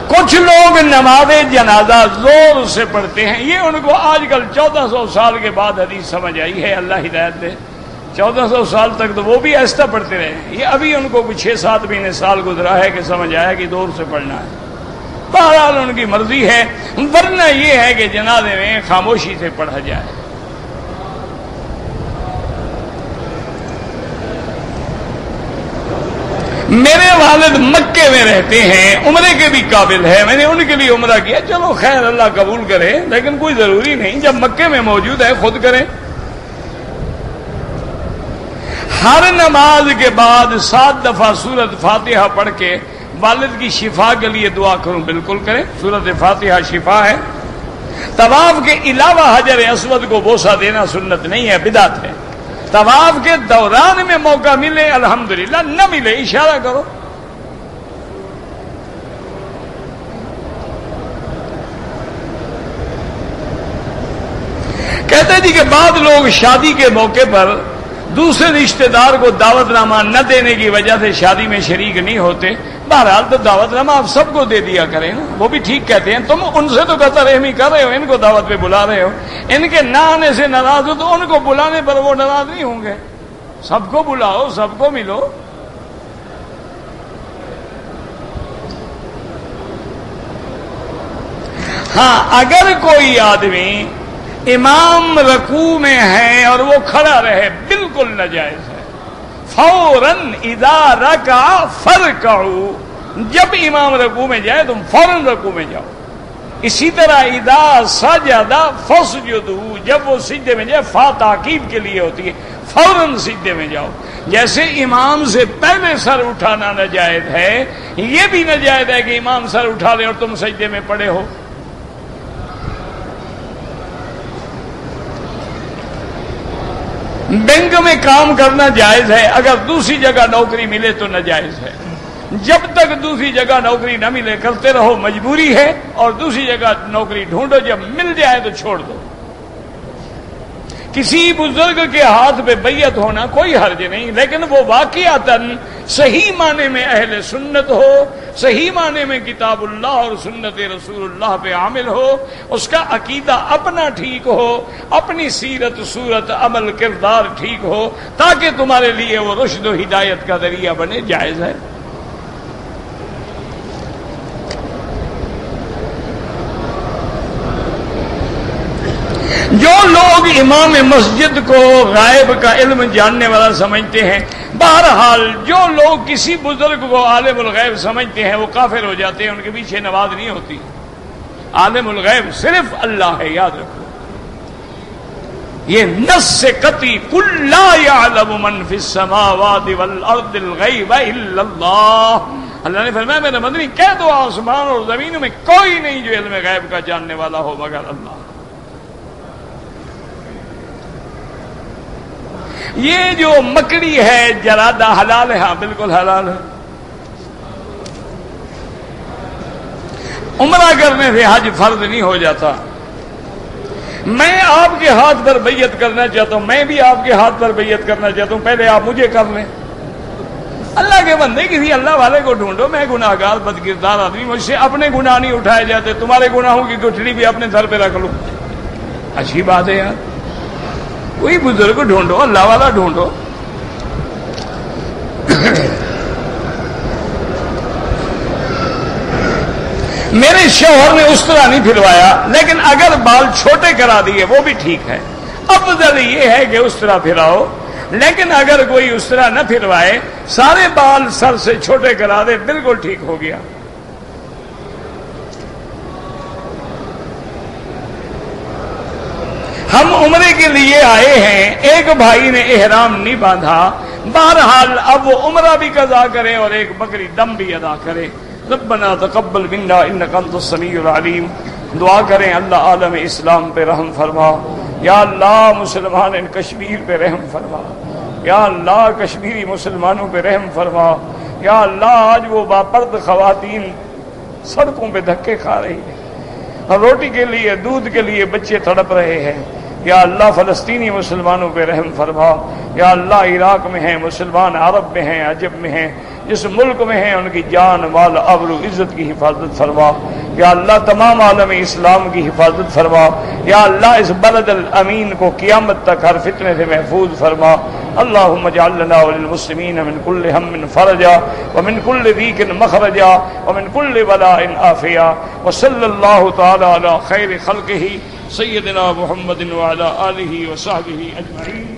کچھ لوگ نماز جنازہ زور سے پڑھتے ہیں، یہ ان کو آج کل 1400 سال کے بعد حدیث سمجھ آئی ہے، اللہ ہدایت دے۔ 1400 سال تک تو وہ بھی ایسا پڑھتے رہے، یہ ابھی ان کو 6-7 مہینے سال گزرا ہے کہ سمجھ آیا کہ زور سے پڑھنا ہے۔ بہرحال ان کی مرضی ہے، ورنہ یہ ہے کہ جنازے میں خاموشی سے پڑھا جائے۔ میرے والد مکے میں رہتے ہیں، عمرے کے بھی قابل ہے، میں نے ان کے لیے عمرہ کیا، چلو خیر اللہ قبول کرے، لیکن کوئی ضروری نہیں، جب مکے میں موجود ہے خود کریں۔ ہر نماز کے بعد 7 دفعہ سورۃ فاتحہ پڑھ کے والد کی شفا کے لیے دعا کروں بالکل کریں، سورۃ فاتحہ شفا ہے۔ طواف کے علاوہ حجر اسود کو بوسہ دینا سنت نہیں ہے، بدعت ہے۔ طواف کے دوران میں موقع ملے الحمدللہ، نہ ملے اشارہ کرو۔ کہتے جی کہ بعض لوگ شادی کے موقع پر دوسرے رشتہ دار کو دعوت نامہ نہ دینے کی وجہ سے شادی میں شریک نہیں ہوتے۔ بہرحال تو دعوت نامہ آپ سب کو دے دیا کریں نا، وہ بھی ٹھیک کہتے ہیں۔ تم ان سے تو قطع رحمی کر رہے ہو، ان کو دعوت پہ بلا رہے ہو، ان کے نہ آنے سے ناراض ہو تو ان کو بلانے پر وہ ناراض نہیں ہوں گے۔ سب کو بلاؤ، سب کو ملو۔ ہاں اگر کوئی آدمی امام رکوع میں ہے اور وہ کھڑا رہے، بالکل ناجائز ہے۔ فوراً اذا رکع فرکعوا، جب امام رکوع میں جائے تم فوراً رکوع میں جاؤ۔ اسی طرح اذا سجد فاسجدوا، جب وہ سجدے میں جائے، فا تاکید کے لیے ہوتی ہے، فوراً سجدے میں جاؤ۔ جیسے امام سے پہلے سر اٹھانا ناجائز ہے، یہ بھی ناجائز ہے کہ امام سر اٹھا لے اور تم سجدے میں پڑے ہو۔ بینک میں کام کرنا جائز ہے، اگر دوسری جگہ نوکری ملے تو ناجائز ہے۔ جب تک دوسری جگہ نوکری نہ ملے کرتے رہو، مجبوری ہے، اور دوسری جگہ نوکری ڈھونڈو، جب مل جائے تو چھوڑ دو۔ کسی بزرگ کے ہاتھ پہ بیعت ہونا کوئی حرج نہیں، لیکن وہ واقعتاً صحیح معنی میں اہل سنت ہو، صحیح معنی میں کتاب اللہ اور سنت رسول اللہ پہ عامل ہو، اس کا عقیدہ اپنا ٹھیک ہو، اپنی سیرت صورت عمل کردار ٹھیک ہو، تاکہ تمہارے لیے وہ رشد و ہدایت کا ذریعہ بنے، جائز ہے۔ جو لوگ امام مسجد کو غائب کا علم جاننے والا سمجھتے ہیں، بہرحال جو لوگ کسی بزرگ کو عالم الغیب سمجھتے ہیں وہ کافر ہو جاتے ہیں، ان کے پیچھے نماز نہیں ہوتی۔ عالم الغیب صرف اللہ ہے، یاد رکھو، یہ نص سے قطعی، قل لا يعلم من في السماوات والارض الغیب الا اللہ۔ اللہ نے فرمایا میرے مدنی کہہ دو آسمان اور زمینوں میں کوئی نہیں جو علم غیب کا جاننے والا ہو مگر اللہ۔ یہ جو مکڑی ہے جرادہ حلال ہے؟ ہاں بالکل حلال ہے۔ عمرہ کرنے سے حج فرض نہیں ہو جاتا۔ میں آپ کے ہاتھ پر بیعت کرنا چاہتا ہوں، میں بھی آپ کے ہاتھ پر بیعت کرنا چاہتا ہوں، پہلے آپ مجھے کر لیں۔ اللہ کے بندے کسی اللہ والے کو ڈھونڈو، میں گناہ گار بد کردار آدمی، مجھ سے اپنے گناہ نہیں اٹھائے جاتے، تمہارے گناہوں کی گٹھڑی بھی اپنے سر پہ رکھ لو، اچھی بات ہے یار۔ کوئی بزرگ ڈھونڈو، اللہ والا ڈھونڈو۔ میرے شوہر نے اس طرح نہیں پھروایا، لیکن اگر بال چھوٹے کرا دیے وہ بھی ٹھیک ہے۔ افضل یہ ہے کہ اس طرح پھراؤ، لیکن اگر کوئی اس طرح نہ پھروائے، سارے بال سر سے چھوٹے کرا دے، بالکل ٹھیک ہو گیا۔ ہم عمرے کے لیے آئے ہیں، ایک بھائی نے احرام نہیں باندھا، بہرحال اب وہ عمرہ بھی قضا کرے اور ایک بکری دم بھی ادا کرے۔ ربنا تقبل منا انک انت السمیع العلیم۔ دعا کریں اللہ عالم اسلام پہ رحم فرما، یا اللہ مسلمان ان کشمیر پہ رحم فرما، یا اللہ کشمیری مسلمانوں پہ رحم فرما، یا اللہ آج وہ باپرد خواتین سڑکوں پہ دھکے کھا رہی ہیں، روٹی کے لیے دودھ کے لیے بچے تڑپ رہے ہیں، یا اللہ فلسطینی مسلمانوں پہ رحم فرما، یا اللہ عراق میں ہیں مسلمان، عرب میں ہیں، عجب میں ہیں، جس ملک میں ہیں ان کی جان مال آبرو عزت کی حفاظت فرما، یا اللہ تمام عالم اسلام کی حفاظت فرما، یا اللہ اس بلد الامین کو قیامت تک ہر فتنے سے محفوظ فرما۔ اللہم اجعل لنا وللمسلمین من کل ہم فرجا ومن کل ضیق مخرجا ومن کل بلاء عافیا، وصلی اللہ تعالی علی خیر خلقہ سیدنا محمد وعلی آلہ وصحبہ اجمعین۔